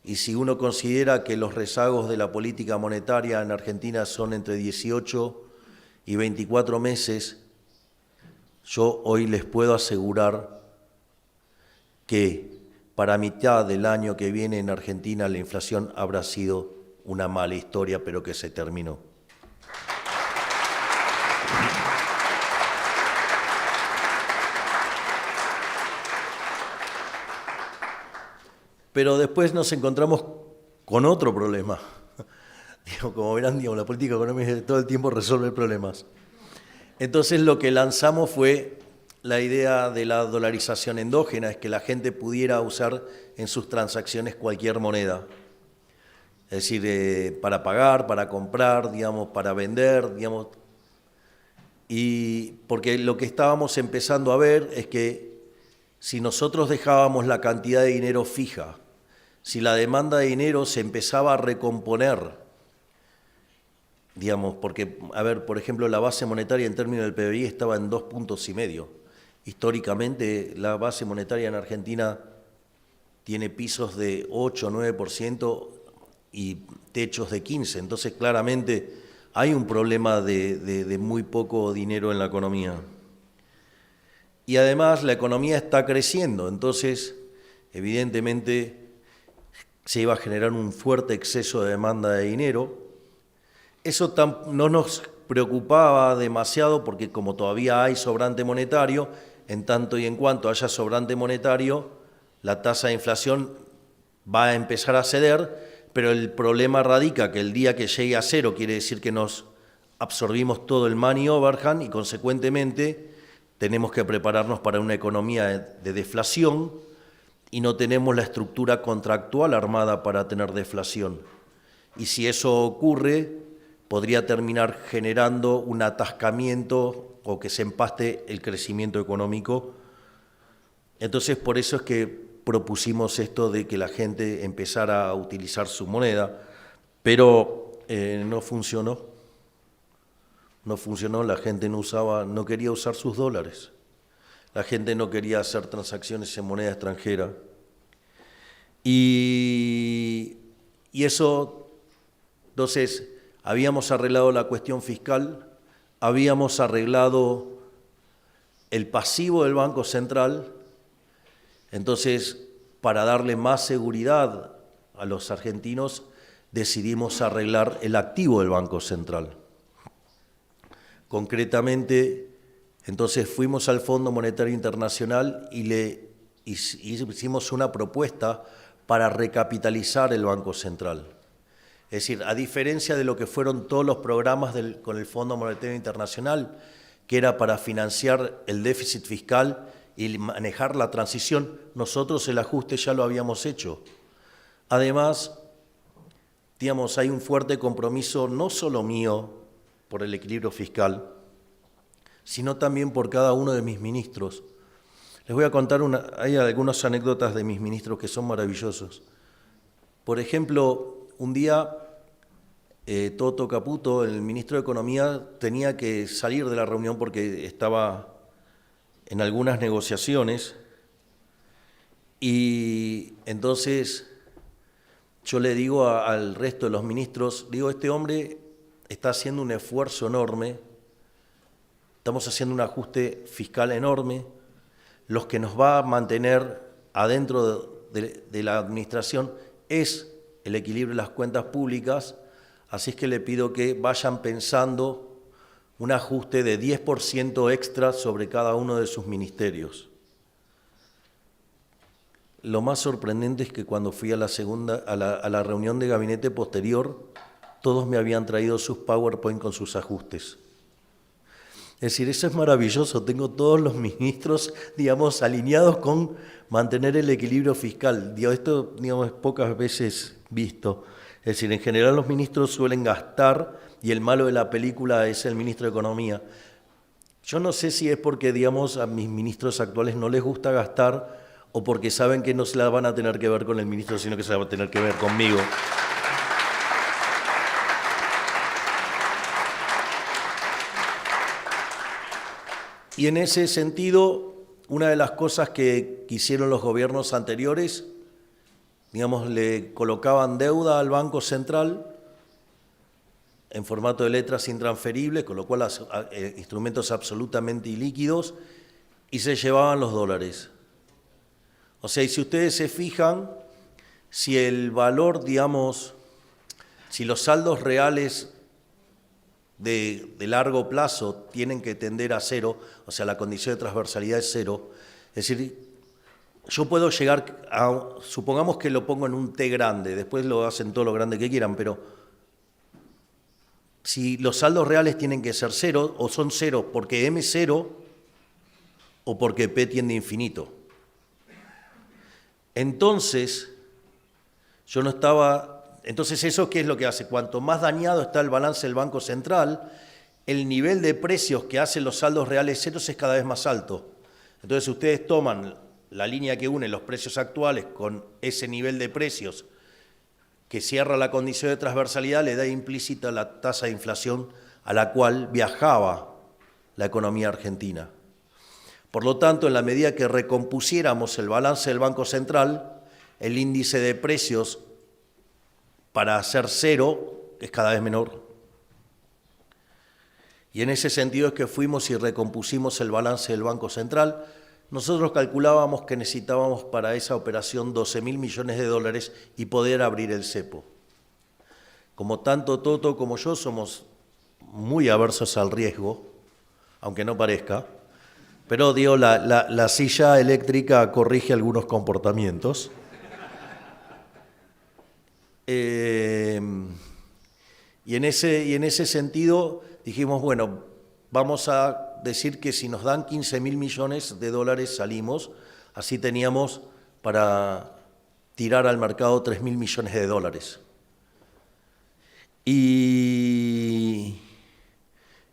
Y si uno considera que los rezagos de la política monetaria en Argentina son entre 18 y 24 meses, yo hoy les puedo asegurar que para mitad del año que viene en Argentina la inflación habrá sido una mala historia, pero que se terminó. Pero después nos encontramos con otro problema. Como verán, la política económica todo el tiempo resuelve problemas. Entonces lo que lanzamos fue la idea de la dolarización endógena, es que la gente pudiera usar en sus transacciones cualquier moneda. Es decir, para pagar, para comprar, digamos, para vender, digamos. Y porque lo que estábamos empezando a ver es que si nosotros dejábamos la cantidad de dinero fija, si la demanda de dinero se empezaba a recomponer, digamos, porque, a ver, por ejemplo, la base monetaria en términos del PBI estaba en 2,5 puntos. Históricamente, la base monetaria en Argentina tiene pisos de 8, 9% y techos de 15%. Entonces, claramente, hay un problema de muy poco dinero en la economía. Y además, la economía está creciendo. Entonces, evidentemente, se iba a generar un fuerte exceso de demanda de dinero. Eso no nos preocupaba demasiado porque como todavía hay sobrante monetario, en tanto y en cuanto haya sobrante monetario, la tasa de inflación va a empezar a ceder, pero el problema radica que el día que llegue a cero quiere decir que nos absorbimos todo el money overhang y consecuentemente tenemos que prepararnos para una economía de deflación y no tenemos la estructura contractual armada para tener deflación. Y si eso ocurre, podría terminar generando un atascamiento o que se empaste el crecimiento económico. Entonces, por eso es que propusimos esto de que la gente empezara a utilizar su moneda, pero no funcionó. No funcionó, la gente no quería usar sus dólares. La gente no quería hacer transacciones en moneda extranjera. Y eso, entonces, habíamos arreglado la cuestión fiscal, habíamos arreglado el pasivo del Banco Central, entonces, para darle más seguridad a los argentinos, decidimos arreglar el activo del Banco Central. Concretamente, entonces fuimos al Fondo Monetario Internacional y le hicimos una propuesta para recapitalizar el Banco Central. Es decir, a diferencia de lo que fueron todos los programas con el Fondo Monetario Internacional, que era para financiar el déficit fiscal y manejar la transición, nosotros el ajuste ya lo habíamos hecho. Además, digamos, hay un fuerte compromiso no solo mío por el equilibrio fiscal, sino también por cada uno de mis ministros. Les voy a contar hay algunas anécdotas de mis ministros que son maravillosos. Por ejemplo, un día Toto Caputo, el ministro de Economía, tenía que salir de la reunión porque estaba en algunas negociaciones y entonces yo le digo al resto de los ministros, digo, este hombre está haciendo un esfuerzo enorme, estamos haciendo un ajuste fiscal enorme, los que nos va a mantener adentro de la administración es el equilibrio de las cuentas públicas, así es que le pido que vayan pensando un ajuste de 10% extra sobre cada uno de sus ministerios. Lo más sorprendente es que cuando fui a la reunión de gabinete posterior, todos me habían traído sus PowerPoint con sus ajustes. Es decir, eso es maravilloso, tengo todos los ministros, digamos, alineados con mantener el equilibrio fiscal. Esto, digamos, es pocas veces visto. Es decir, en general los ministros suelen gastar y el malo de la película es el ministro de Economía. Yo no sé si es porque, digamos, a mis ministros actuales no les gusta gastar o porque saben que no se la van a tener que ver con el ministro, sino que se la van a tener que ver conmigo. Y en ese sentido, una de las cosas que hicieron los gobiernos anteriores, digamos, le colocaban deuda al Banco Central en formato de letras intransferibles, con lo cual instrumentos absolutamente ilíquidos, y se llevaban los dólares. O sea, y si ustedes se fijan, si el valor, digamos, si los saldos reales de largo plazo tienen que tender a cero, o sea, la condición de transversalidad es cero, es decir, yo puedo llegar a, supongamos que lo pongo en un T grande, después lo hacen todo lo grande que quieran, pero si los saldos reales tienen que ser cero, o son cero porque M es cero, o porque P tiende a infinito. Entonces, entonces eso, ¿qué es lo que hace? Cuanto más dañado está el balance del Banco Central, el nivel de precios que hacen los saldos reales ceros es cada vez más alto. Entonces, si ustedes toman la línea que une los precios actuales con ese nivel de precios que cierra la condición de transversalidad, le da implícita la tasa de inflación a la cual viajaba la economía argentina. Por lo tanto, en la medida que recompusiéramos el balance del Banco Central, el índice de precios para hacer cero es cada vez menor. Y en ese sentido es que fuimos y recompusimos el balance del Banco Central. Nosotros calculábamos que necesitábamos para esa operación 12.000 millones de dólares y poder abrir el cepo. Como tanto Toto como yo somos muy aversos al riesgo, aunque no parezca, pero la silla eléctrica corrige algunos comportamientos. Y en ese sentido dijimos, bueno, vamos a decir que si nos dan 15.000 millones de dólares salimos, así teníamos para tirar al mercado 3.000 millones de dólares. Y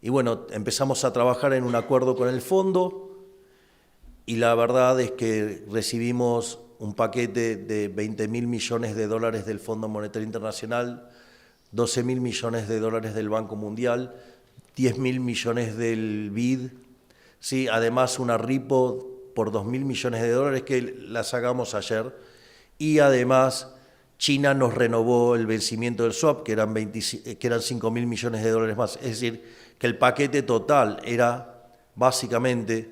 bueno, empezamos a trabajar en un acuerdo con el fondo y la verdad es que recibimos un paquete de 20.000 millones de dólares del Fondo Monetario Internacional, 12.000 millones de dólares del Banco Mundial, 10.000 millones del BID, sí, además una RIPO por 2.000 millones de dólares que la sacamos ayer, y además China nos renovó el vencimiento del swap, que eran 5.000 millones de dólares más. Es decir, que el paquete total era básicamente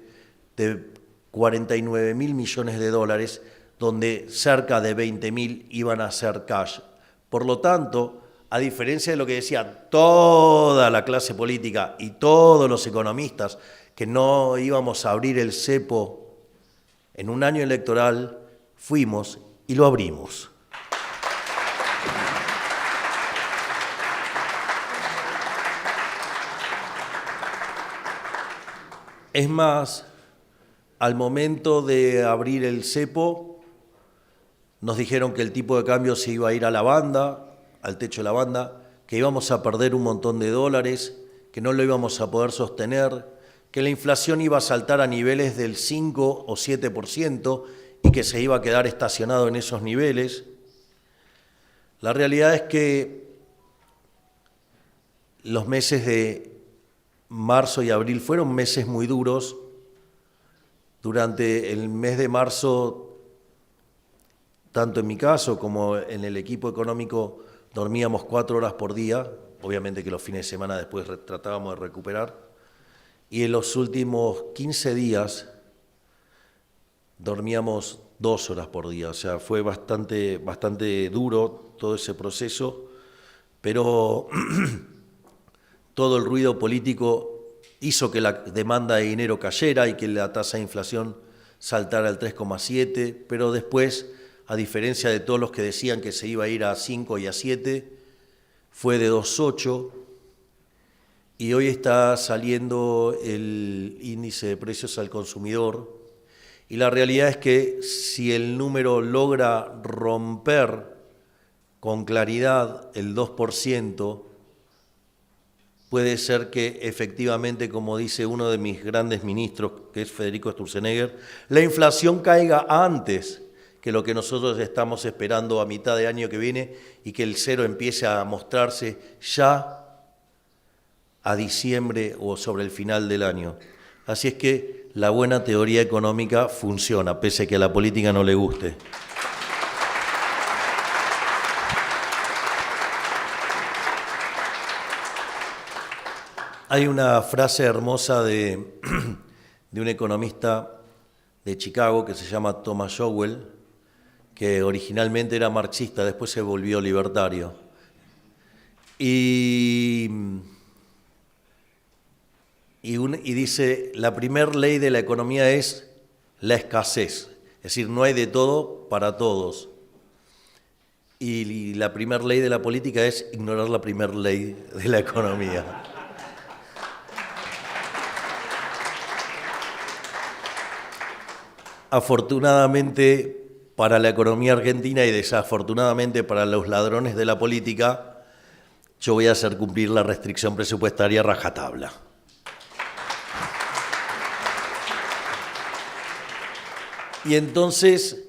de 49.000 millones de dólares, donde cerca de 20.000 iban a ser cash. Por lo tanto, a diferencia de lo que decía toda la clase política y todos los economistas, que no íbamos a abrir el cepo en un año electoral, fuimos y lo abrimos. Es más, al momento de abrir el cepo, nos dijeron que el tipo de cambio se iba a ir a la banda, al techo de la banda, que íbamos a perder un montón de dólares, que no lo íbamos a poder sostener, que la inflación iba a saltar a niveles del 5 o 7% y que se iba a quedar estacionado en esos niveles. La realidad es que los meses de marzo y abril fueron meses muy duros. Durante el mes de marzo, tanto en mi caso como en el equipo económico, dormíamos 4 horas por día, obviamente que los fines de semana después tratábamos de recuperar, y en los últimos 15 días dormíamos 2 horas por día, o sea, fue bastante duro todo ese proceso, pero todo el ruido político hizo que la demanda de dinero cayera y que la tasa de inflación saltara al 3,7, pero después, a diferencia de todos los que decían que se iba a ir a 5 y a 7, fue de 2,8 y hoy está saliendo el índice de precios al consumidor y la realidad es que si el número logra romper con claridad el 2%, puede ser que efectivamente, como dice uno de mis grandes ministros, que es Federico Sturzenegger, la inflación caiga antes que lo que nosotros estamos esperando a mitad de año que viene y que el cero empiece a mostrarse ya a diciembre o sobre el final del año. Así es que la buena teoría económica funciona, pese a que a la política no le guste. Hay una frase hermosa de un economista de Chicago que se llama Thomas Sowell, que originalmente era marxista, después se volvió libertario. Y dice, la primer ley de la economía es la escasez, es decir, no hay de todo para todos. Y la primera ley de la política es ignorar la primera ley de la economía. Afortunadamente para la economía argentina y desafortunadamente para los ladrones de la política, yo voy a hacer cumplir la restricción presupuestaria a rajatabla. Y entonces,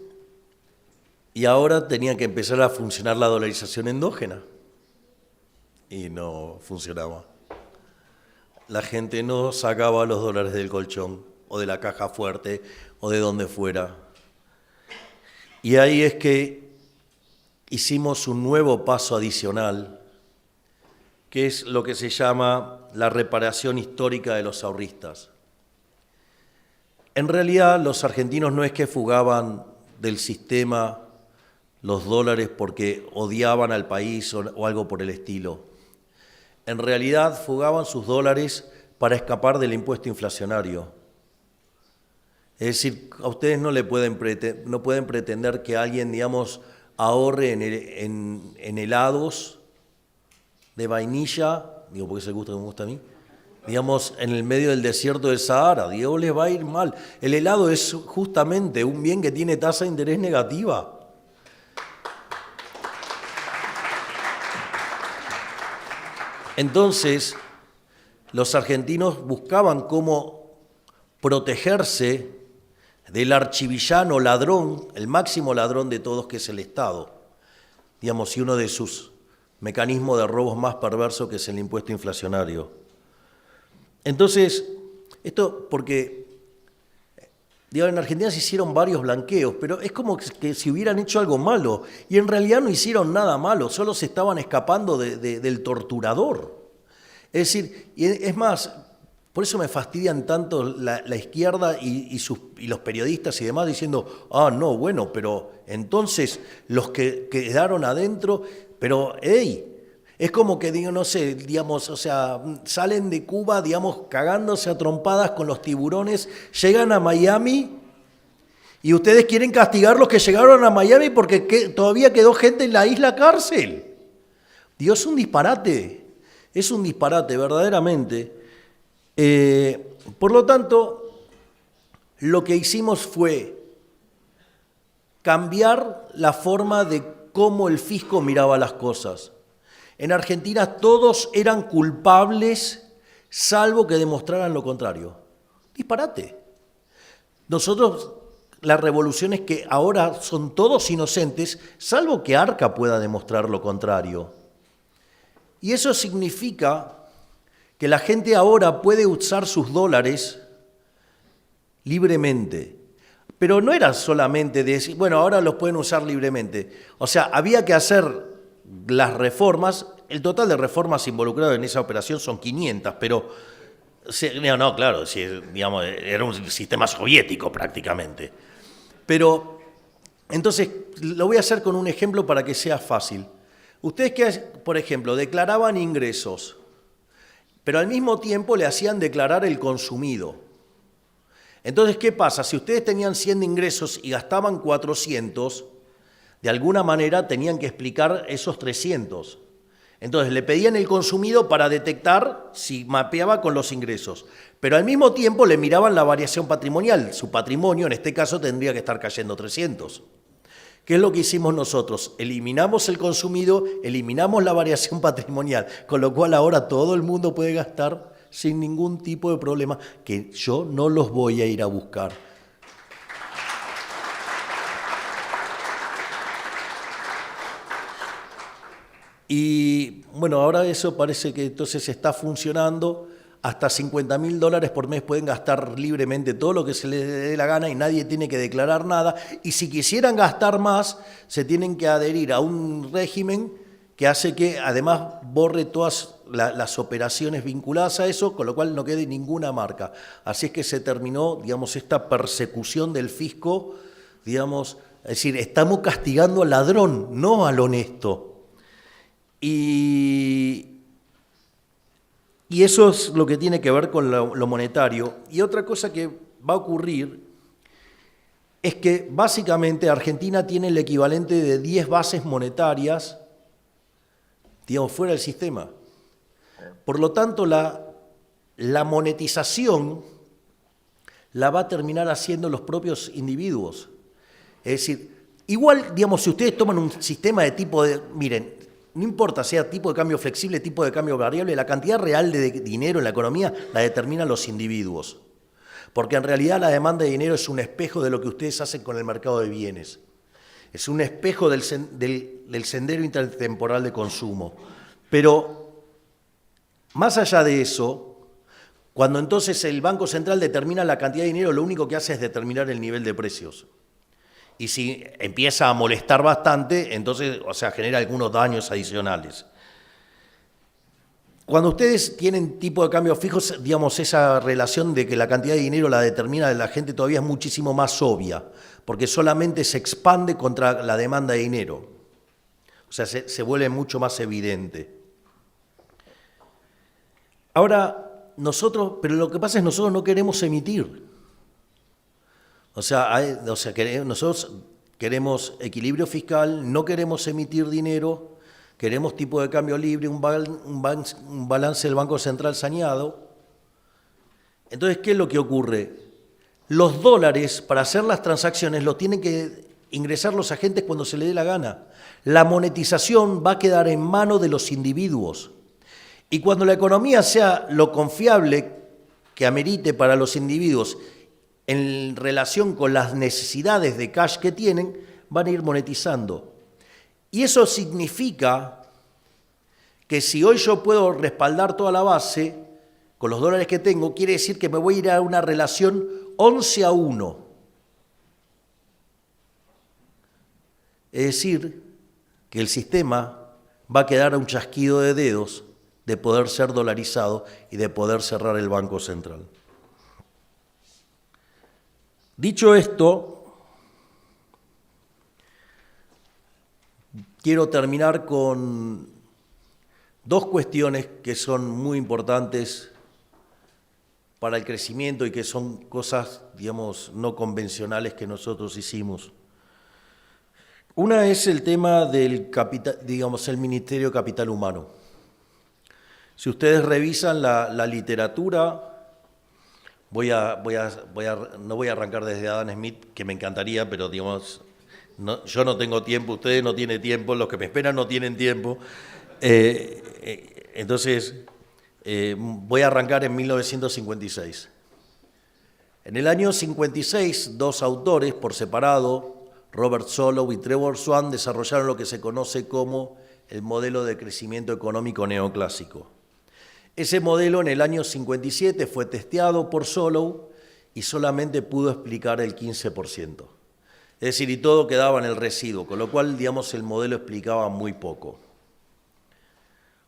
ahora tenía que empezar a funcionar la dolarización endógena. Y no funcionaba. La gente no sacaba los dólares del colchón, o de la caja fuerte, o de donde fuera. Y ahí es que hicimos un nuevo paso adicional, que es lo que se llama la reparación histórica de los ahorristas. En realidad, los argentinos no es que fugaban del sistema los dólares porque odiaban al país o algo por el estilo. En realidad, fugaban sus dólares para escapar del impuesto inflacionario. Es decir, a ustedes no pueden pretender que alguien, digamos, ahorre en helados de vainilla, digo porque es el gusto que me gusta a mí, digamos, en el medio del desierto del Sahara. Digo, les va a ir mal. El helado es justamente un bien que tiene tasa de interés negativa. Entonces, los argentinos buscaban cómo protegerse del archivillano ladrón, el máximo ladrón de todos, que es el Estado. Digamos, y uno de sus mecanismos de robos más perversos, que es el impuesto inflacionario. Entonces, esto porque, digamos, en Argentina se hicieron varios blanqueos, pero es como que si hubieran hecho algo malo, y en realidad no hicieron nada malo, solo se estaban escapando del torturador. Es decir, y es más, por eso me fastidian tanto la izquierda y los periodistas y demás diciendo, no, bueno, pero entonces los que quedaron adentro, pero, es como que, digo, no sé, digamos, o sea, salen de Cuba, digamos, cagándose a trompadas con los tiburones, llegan a Miami y ustedes quieren castigar los que llegaron a Miami porque todavía quedó gente en la isla cárcel. Dios, es un disparate, verdaderamente. Por lo tanto, lo que hicimos fue cambiar la forma de cómo el fisco miraba las cosas. En Argentina todos eran culpables, salvo que demostraran lo contrario. Disparate. Nosotros, la revolución es que ahora son todos inocentes, salvo que Arca pueda demostrar lo contrario. Y eso significa que la gente ahora puede usar sus dólares libremente. Pero no era solamente decir, bueno, ahora los pueden usar libremente. O sea, había que hacer las reformas. El total de reformas involucradas en esa operación son 500, pero no, claro, digamos, era un sistema soviético prácticamente. Pero, entonces, lo voy a hacer con un ejemplo para que sea fácil. Ustedes que, por ejemplo, declaraban ingresos, pero al mismo tiempo le hacían declarar el consumido. Entonces, ¿qué pasa? Si ustedes tenían 100 de ingresos y gastaban 400, de alguna manera tenían que explicar esos 300. Entonces, le pedían el consumido para detectar si mapeaba con los ingresos. Pero al mismo tiempo le miraban la variación patrimonial. Su patrimonio, en este caso, tendría que estar cayendo 300. ¿Qué es lo que hicimos nosotros? Eliminamos el consumido, eliminamos la variación patrimonial, con lo cual ahora todo el mundo puede gastar sin ningún tipo de problema, que yo no los voy a ir a buscar. Y bueno, ahora eso parece que entonces está funcionando. Hasta $50.000 por mes pueden gastar libremente todo lo que se les dé la gana y nadie tiene que declarar nada. Y si quisieran gastar más, se tienen que adherir a un régimen que hace que además borre todas las operaciones vinculadas a eso, con lo cual no quede ninguna marca. Así es que se terminó, digamos, esta persecución del fisco, digamos, es decir, estamos castigando al ladrón, no al honesto. Y eso es lo que tiene que ver con lo monetario. Y otra cosa que va a ocurrir es que básicamente Argentina tiene el equivalente de 10 bases monetarias, digamos, fuera del sistema. Por lo tanto, la monetización la va a terminar haciendo los propios individuos. Es decir, igual, digamos, si ustedes toman un sistema de tipo de, miren, no importa sea tipo de cambio flexible, tipo de cambio variable, la cantidad real de dinero en la economía la determinan los individuos. Porque en realidad la demanda de dinero es un espejo de lo que ustedes hacen con el mercado de bienes. Es un espejo del sendero intertemporal de consumo. Pero, más allá de eso, cuando entonces el Banco Central determina la cantidad de dinero, lo único que hace es determinar el nivel de precios. Y si empieza a molestar bastante, entonces, genera algunos daños adicionales. Cuando ustedes tienen tipo de cambio fijos, digamos, esa relación de que la cantidad de dinero la determina la gente todavía es muchísimo más obvia, porque solamente se expande contra la demanda de dinero. O sea, se vuelve mucho más evidente. Ahora, pero lo que pasa es que nosotros no queremos emitir. Nosotros queremos equilibrio fiscal, no queremos emitir dinero, queremos tipo de cambio libre, un balance del Banco Central saneado. Entonces, ¿qué es lo que ocurre? Los dólares, para hacer las transacciones, los tienen que ingresar los agentes cuando se les dé la gana. La monetización va a quedar en manos de los individuos. Y cuando la economía sea lo confiable que amerite para los individuos en relación con las necesidades de cash que tienen, van a ir monetizando. Y eso significa que si hoy yo puedo respaldar toda la base con los dólares que tengo, quiere decir que me voy a ir a una relación 11-1. Es decir, que el sistema va a quedar a un chasquido de dedos de poder ser dolarizado y de poder cerrar el Banco Central. Dicho esto, quiero terminar con dos cuestiones que son muy importantes para el crecimiento y que son cosas, digamos, no convencionales que nosotros hicimos. Una es el tema del capital, digamos, el Ministerio de Capital Humano. Si ustedes revisan la literatura, no voy a arrancar desde Adam Smith, que me encantaría, pero digamos, yo no tengo tiempo, ustedes no tienen tiempo, los que me esperan no tienen tiempo. Entonces, voy a arrancar en 1956. En el año 56, dos autores por separado, Robert Solow y Trevor Swan, desarrollaron lo que se conoce como el modelo de crecimiento económico neoclásico. Ese modelo en el año 57 fue testeado por Solow y solamente pudo explicar el 15%. Es decir, y todo quedaba en el residuo, con lo cual, digamos, el modelo explicaba muy poco.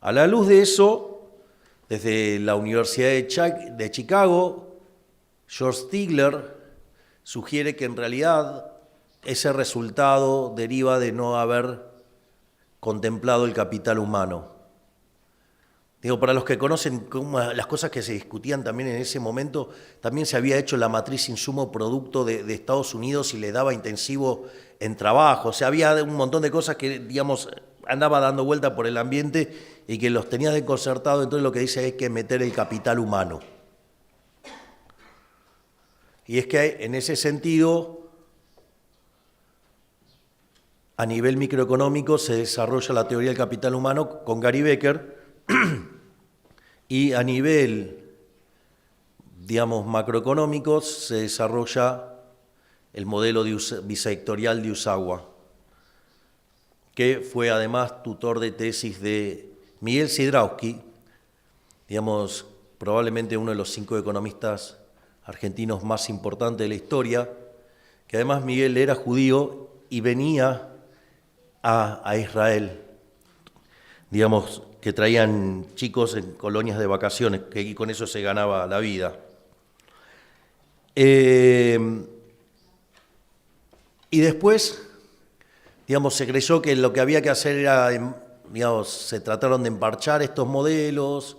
A la luz de eso, desde la Universidad de Chicago, George Stigler sugiere que en realidad ese resultado deriva de no haber contemplado el capital humano. Digo, para los que conocen las cosas que se discutían también en ese momento, también se había hecho la matriz insumo-producto de Estados Unidos y le daba intensivo en trabajo. O sea, había un montón de cosas que, digamos, andaba dando vuelta por el ambiente y que los tenía desconcertados. Entonces lo que dice es que meter el capital humano. Y es que en ese sentido, a nivel microeconómico se desarrolla la teoría del capital humano con Gary Becker y a nivel, digamos, macroeconómico se desarrolla el modelo bisectorial de Usawa, que fue además tutor de tesis de Miguel Sidrowski, digamos, probablemente uno de los 5 economistas argentinos más importantes de la historia, que además Miguel era judío y venía a Israel, digamos, que traían chicos en colonias de vacaciones, y con eso se ganaba la vida. Y después, digamos, se creyó que lo que había que hacer era, digamos, se trataron de emparchar estos modelos,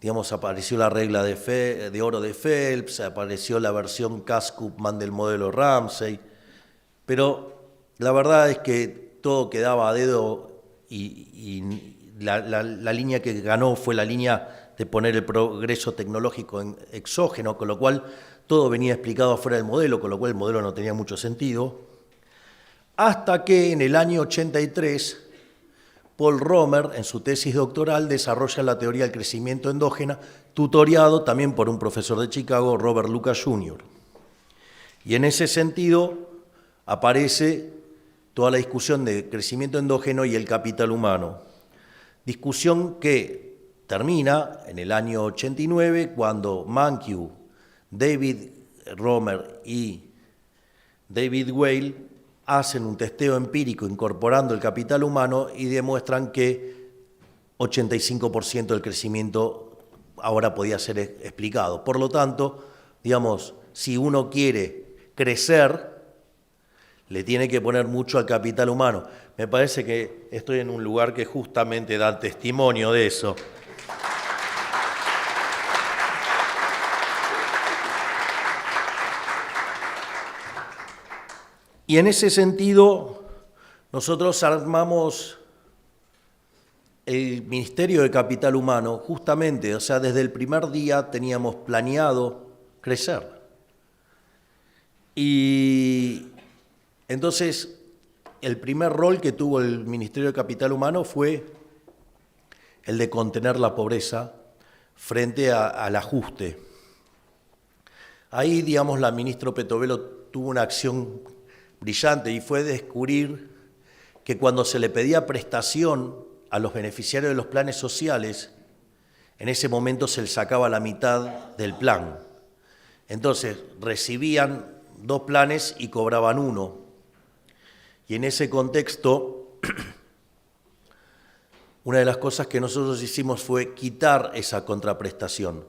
digamos, apareció la regla de oro de Phelps, apareció la versión Cass-Cookman del modelo Ramsey, pero la verdad es que todo quedaba a dedo y la línea que ganó fue la línea de poner el progreso tecnológico en exógeno, con lo cual todo venía explicado afuera del modelo, con lo cual el modelo no tenía mucho sentido, hasta que en el año 83 Paul Romer, en su tesis doctoral, desarrolla la teoría del crecimiento endógena, tutoriado también por un profesor de Chicago, Robert Lucas Jr. Y en ese sentido aparece toda la discusión de crecimiento endógeno y el capital humano. Discusión que termina en el año 89, cuando Mankiw, David Romer y David Weil hacen un testeo empírico incorporando el capital humano y demuestran que 85% del crecimiento ahora podía ser explicado. Por lo tanto, digamos, si uno quiere crecer, le tiene que poner mucho al capital humano. Me parece que estoy en un lugar que justamente da testimonio de eso. Y en ese sentido, nosotros armamos el Ministerio de Capital Humano justamente, o sea, desde el primer día teníamos planeado crecer. Y entonces, el primer rol que tuvo el Ministerio de Capital Humano fue el de contener la pobreza frente al ajuste. Ahí, digamos, la ministra Petovelo tuvo una acción brillante y fue descubrir que cuando se le pedía prestación a los beneficiarios de los planes sociales, en ese momento se les sacaba la mitad del plan. Entonces, recibían 2 planes y cobraban 1. Y en ese contexto, una de las cosas que nosotros hicimos fue quitar esa contraprestación.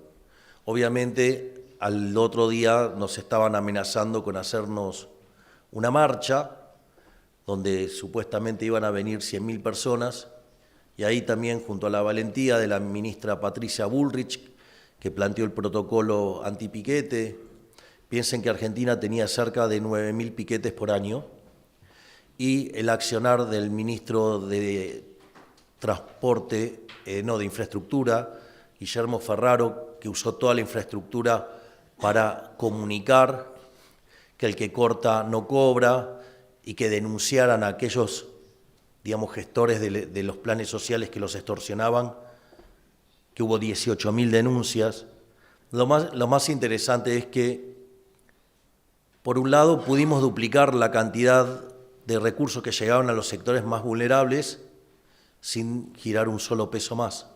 Obviamente, al otro día nos estaban amenazando con hacernos una marcha donde supuestamente iban a venir 100.000 personas, y ahí también, junto a la valentía de la ministra Patricia Bullrich, que planteó el protocolo antipiquete. Piensen que Argentina tenía cerca de 9.000 piquetes por año, y el accionar del ministro de Transporte, de Infraestructura, Guillermo Ferraro, que usó toda la infraestructura para comunicar que el que corta no cobra, y que denunciaran a aquellos, digamos, gestores de los planes sociales que los extorsionaban, que hubo 18.000 denuncias. Lo más interesante es que, por un lado, pudimos duplicar la cantidad de recursos que llegaban a los sectores más vulnerables sin girar un solo peso más.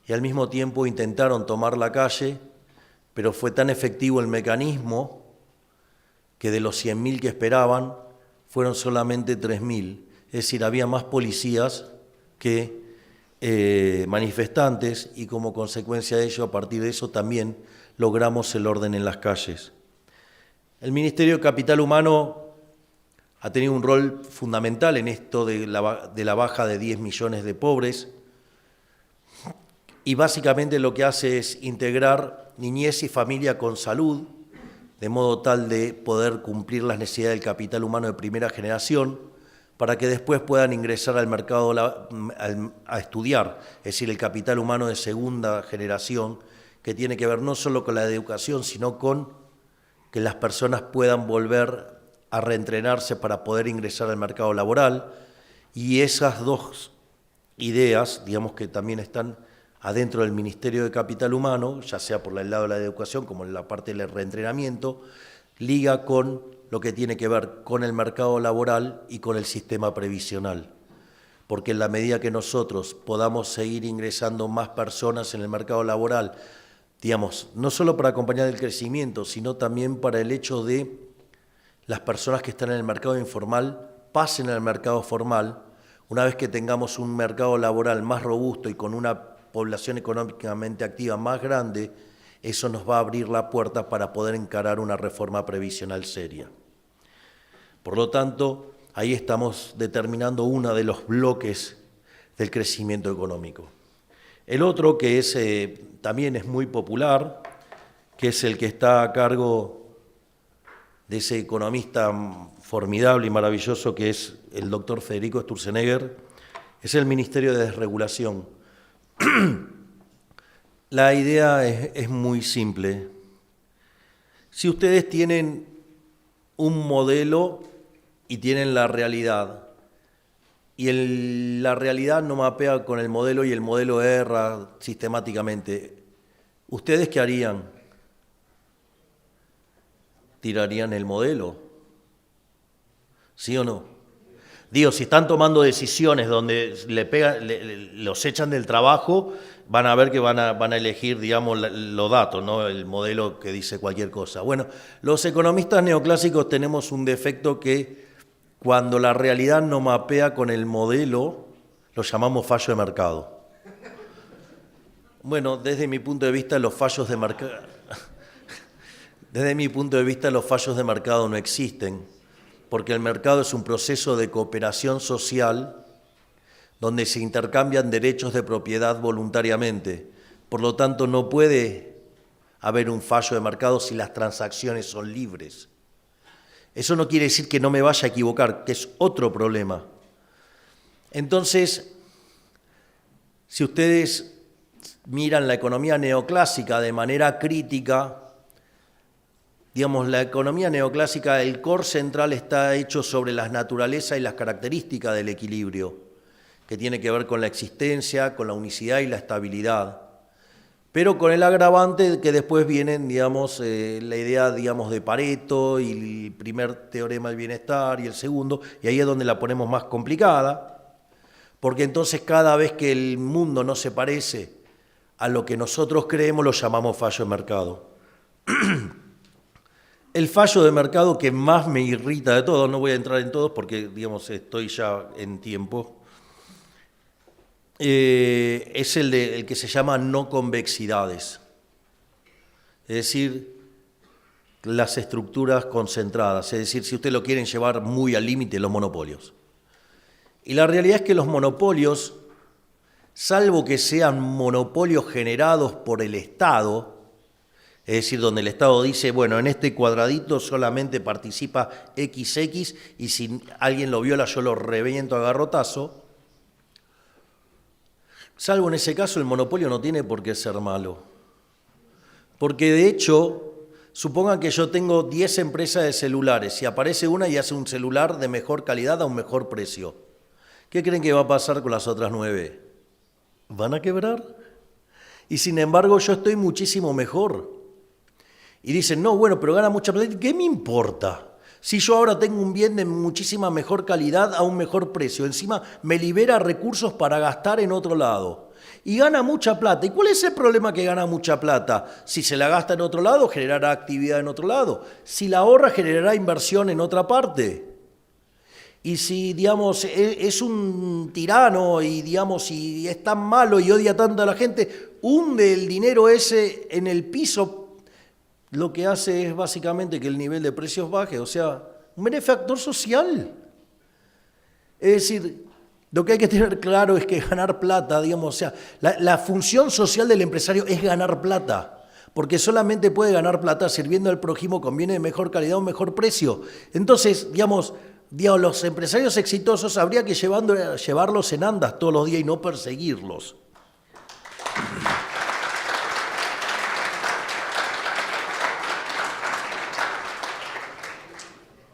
Y al mismo tiempo intentaron tomar la calle, pero fue tan efectivo el mecanismo que de los 100.000 que esperaban, fueron solamente 3.000. Es decir, había más policías que manifestantes, y como consecuencia de ello, a partir de eso también logramos el orden en las calles. El Ministerio de Capital Humano ha tenido un rol fundamental en esto de la baja de 10 millones de pobres, y básicamente lo que hace es integrar niñez y familia con salud, de modo tal de poder cumplir las necesidades del capital humano de primera generación, para que después puedan ingresar al mercado a estudiar, es decir, el capital humano de segunda generación, que tiene que ver no solo con la educación, sino con que las personas puedan volver a reentrenarse para poder ingresar al mercado laboral. Y esas 2 ideas, digamos, que también están adentro del Ministerio de Capital Humano, ya sea por el lado de la educación como en la parte del reentrenamiento, liga con lo que tiene que ver con el mercado laboral y con el sistema previsional. Porque en la medida que nosotros podamos seguir ingresando más personas en el mercado laboral, digamos, no solo para acompañar el crecimiento, sino también para el hecho de las personas que están en el mercado informal pasen al mercado formal, una vez que tengamos un mercado laboral más robusto y con una población económicamente activa más grande, eso nos va a abrir la puerta para poder encarar una reforma previsional seria. Por lo tanto, ahí estamos determinando uno de los bloques del crecimiento económico. El otro, que es, también es muy popular, que es el que está a cargo de ese economista formidable y maravilloso que es el doctor Federico Sturzenegger, es el Ministerio de Desregulación. La idea es muy simple. Si ustedes tienen un modelo y tienen la realidad, y la realidad no mapea con el modelo y el modelo erra sistemáticamente, ¿ustedes qué harían? ¿Tirarían el modelo? ¿Sí o no? Digo, si están tomando decisiones donde los echan del trabajo, van a ver que van a elegir, digamos, los datos, ¿no? El modelo que dice cualquier cosa. Bueno, los economistas neoclásicos tenemos un defecto que cuando la realidad no mapea con el modelo, lo llamamos fallo de mercado. Bueno, desde mi punto de vista, los fallos de mercado... Desde mi punto de vista, los fallos de mercado no existen, porque el mercado es un proceso de cooperación social donde se intercambian derechos de propiedad voluntariamente. Por lo tanto, no puede haber un fallo de mercado si las transacciones son libres. Eso no quiere decir que no me vaya a equivocar, que es otro problema. Entonces, si ustedes miran la economía neoclásica de manera crítica, digamos, la economía neoclásica, el core central está hecho sobre las naturalezas y las características del equilibrio, que tiene que ver con la existencia, con la unicidad y la estabilidad, pero con el agravante que después vienen, digamos, la idea, digamos, de Pareto y el primer teorema del bienestar y el segundo, y ahí es donde la ponemos más complicada, porque entonces cada vez que el mundo no se parece a lo que nosotros creemos, lo llamamos fallo de mercado. El fallo de mercado que más me irrita de todos, no voy a entrar en todos porque, digamos, estoy ya en tiempo, es el que se llama no convexidades, es decir, las estructuras concentradas, es decir, si ustedes lo quieren llevar muy al límite, los monopolios. Y la realidad es que los monopolios, salvo que sean monopolios generados por el Estado, es decir, donde el Estado dice, bueno, en este cuadradito solamente participa XX y si alguien lo viola yo lo reviento a garrotazo. Salvo en ese caso, el monopolio no tiene por qué ser malo. Porque de hecho, supongan que yo tengo 10 empresas de celulares y aparece una y hace un celular de mejor calidad a un mejor precio. ¿Qué creen que va a pasar con las otras 9? ¿Van a quebrar? Y sin embargo, yo estoy muchísimo mejor. Y dicen, no, bueno, pero gana mucha plata. ¿Qué me importa? Si yo ahora tengo un bien de muchísima mejor calidad a un mejor precio, encima me libera recursos para gastar en otro lado. Y gana mucha plata. ¿Y cuál es el problema que gana mucha plata? Si se la gasta en otro lado, generará actividad en otro lado. Si la ahorra, generará inversión en otra parte. Y si, digamos, es un tirano y, digamos, y es tan malo y odia tanto a la gente, hunde el dinero ese en el piso. Lo que hace es básicamente que el nivel de precios baje, o sea, un benefactor social. Es decir, lo que hay que tener claro es que ganar plata, digamos, o sea, la función social del empresario es ganar plata, porque solamente puede ganar plata sirviendo al prójimo con bienes de mejor calidad o mejor precio. Entonces, digamos, los empresarios exitosos habría que llevarlos en andas todos los días y no perseguirlos.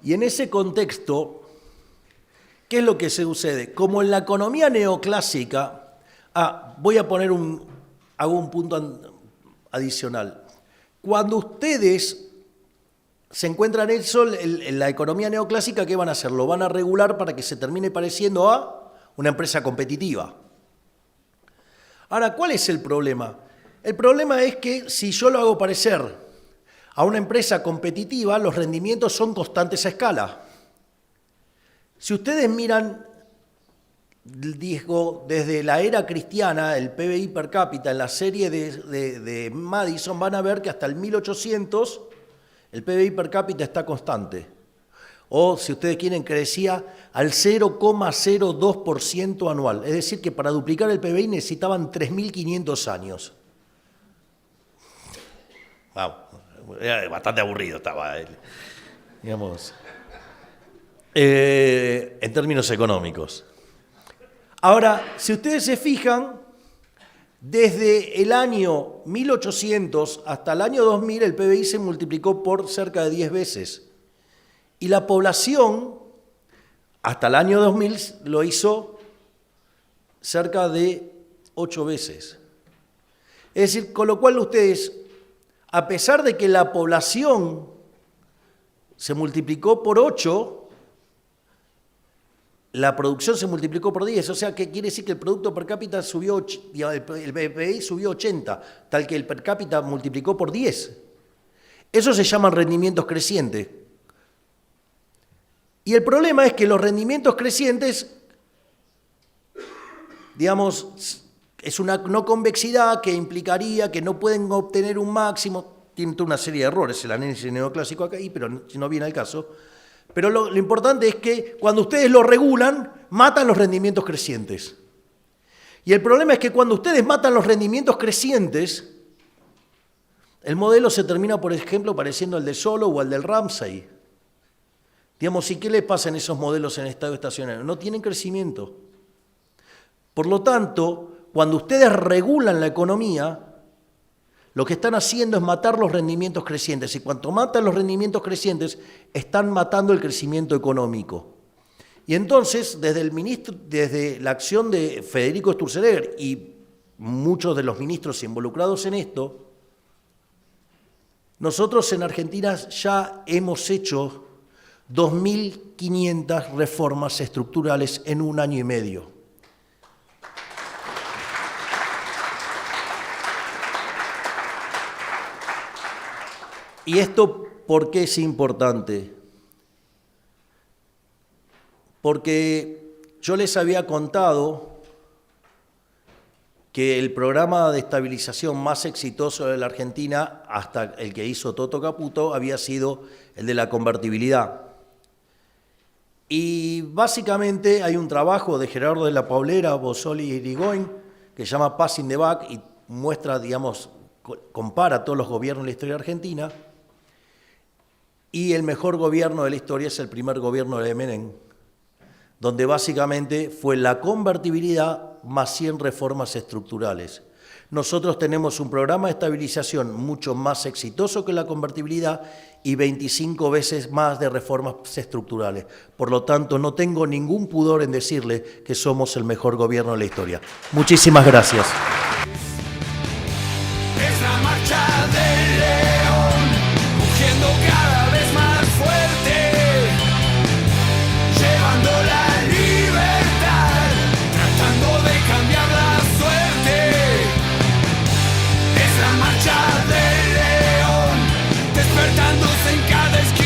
Y en ese contexto, ¿qué es lo que sucede? Como en la economía neoclásica, voy a poner hago un punto adicional. Cuando ustedes se encuentran eso, en la economía neoclásica, ¿qué van a hacer? Lo van a regular para que se termine pareciendo a una empresa competitiva. Ahora, ¿cuál es el problema? El problema es que si yo lo hago parecer a una empresa competitiva, los rendimientos son constantes a escala. Si ustedes miran, digo, desde la era cristiana, el PBI per cápita en la serie de Madison, van a ver que hasta el 1800 el PBI per cápita está constante. O, si ustedes quieren, crecía al 0,02% anual. Es decir, que para duplicar el PBI necesitaban 3.500 años. Vamos, era bastante aburrido estaba, digamos, en términos económicos. Ahora, si ustedes se fijan, desde el año 1800 hasta el año 2000 el PBI se multiplicó por cerca de 10 veces. Y la población, hasta el año 2000, lo hizo cerca de 8 veces. Es decir, con lo cual ustedes, a pesar de que la población se multiplicó por 8, la producción se multiplicó por 10. O sea, que quiere decir que el producto per cápita subió, el PBI subió 80, tal que el per cápita multiplicó por 10. Eso se llaman rendimientos crecientes. Y el problema es que los rendimientos crecientes, digamos, es una no convexidad que implicaría que no pueden obtener un máximo. Tiene toda una serie de errores el análisis neoclásico acá, pero no viene al caso. Pero lo importante es que cuando ustedes lo regulan, matan los rendimientos crecientes. Y el problema es que cuando ustedes matan los rendimientos crecientes, el modelo se termina, por ejemplo, pareciendo al de Solow o al del Ramsay. Digamos, ¿y qué le pasa en esos modelos en estado estacionario? No tienen crecimiento. Por lo tanto, cuando ustedes regulan la economía, lo que están haciendo es matar los rendimientos crecientes. Y cuanto matan los rendimientos crecientes, están matando el crecimiento económico. Y entonces, desde la acción de Federico Sturzenegger y muchos de los ministros involucrados en esto, nosotros en Argentina ya hemos hecho 2.500 reformas estructurales en 1 año y medio. ¿Y esto por qué es importante? Porque yo les había contado que el programa de estabilización más exitoso de la Argentina, hasta el que hizo Toto Caputo, había sido el de la convertibilidad. Y básicamente hay un trabajo de Gerardo de la Paulera, Bossoli y Irigoyen que se llama Passing the Buck y muestra, digamos, compara todos los gobiernos de la historia argentina. Y el mejor gobierno de la historia es el primer gobierno de Menem, donde básicamente fue la convertibilidad más 100 reformas estructurales. Nosotros tenemos un programa de estabilización mucho más exitoso que la convertibilidad y 25 veces más de reformas estructurales. Por lo tanto, no tengo ningún pudor en decirle que somos el mejor gobierno de la historia. Muchísimas gracias.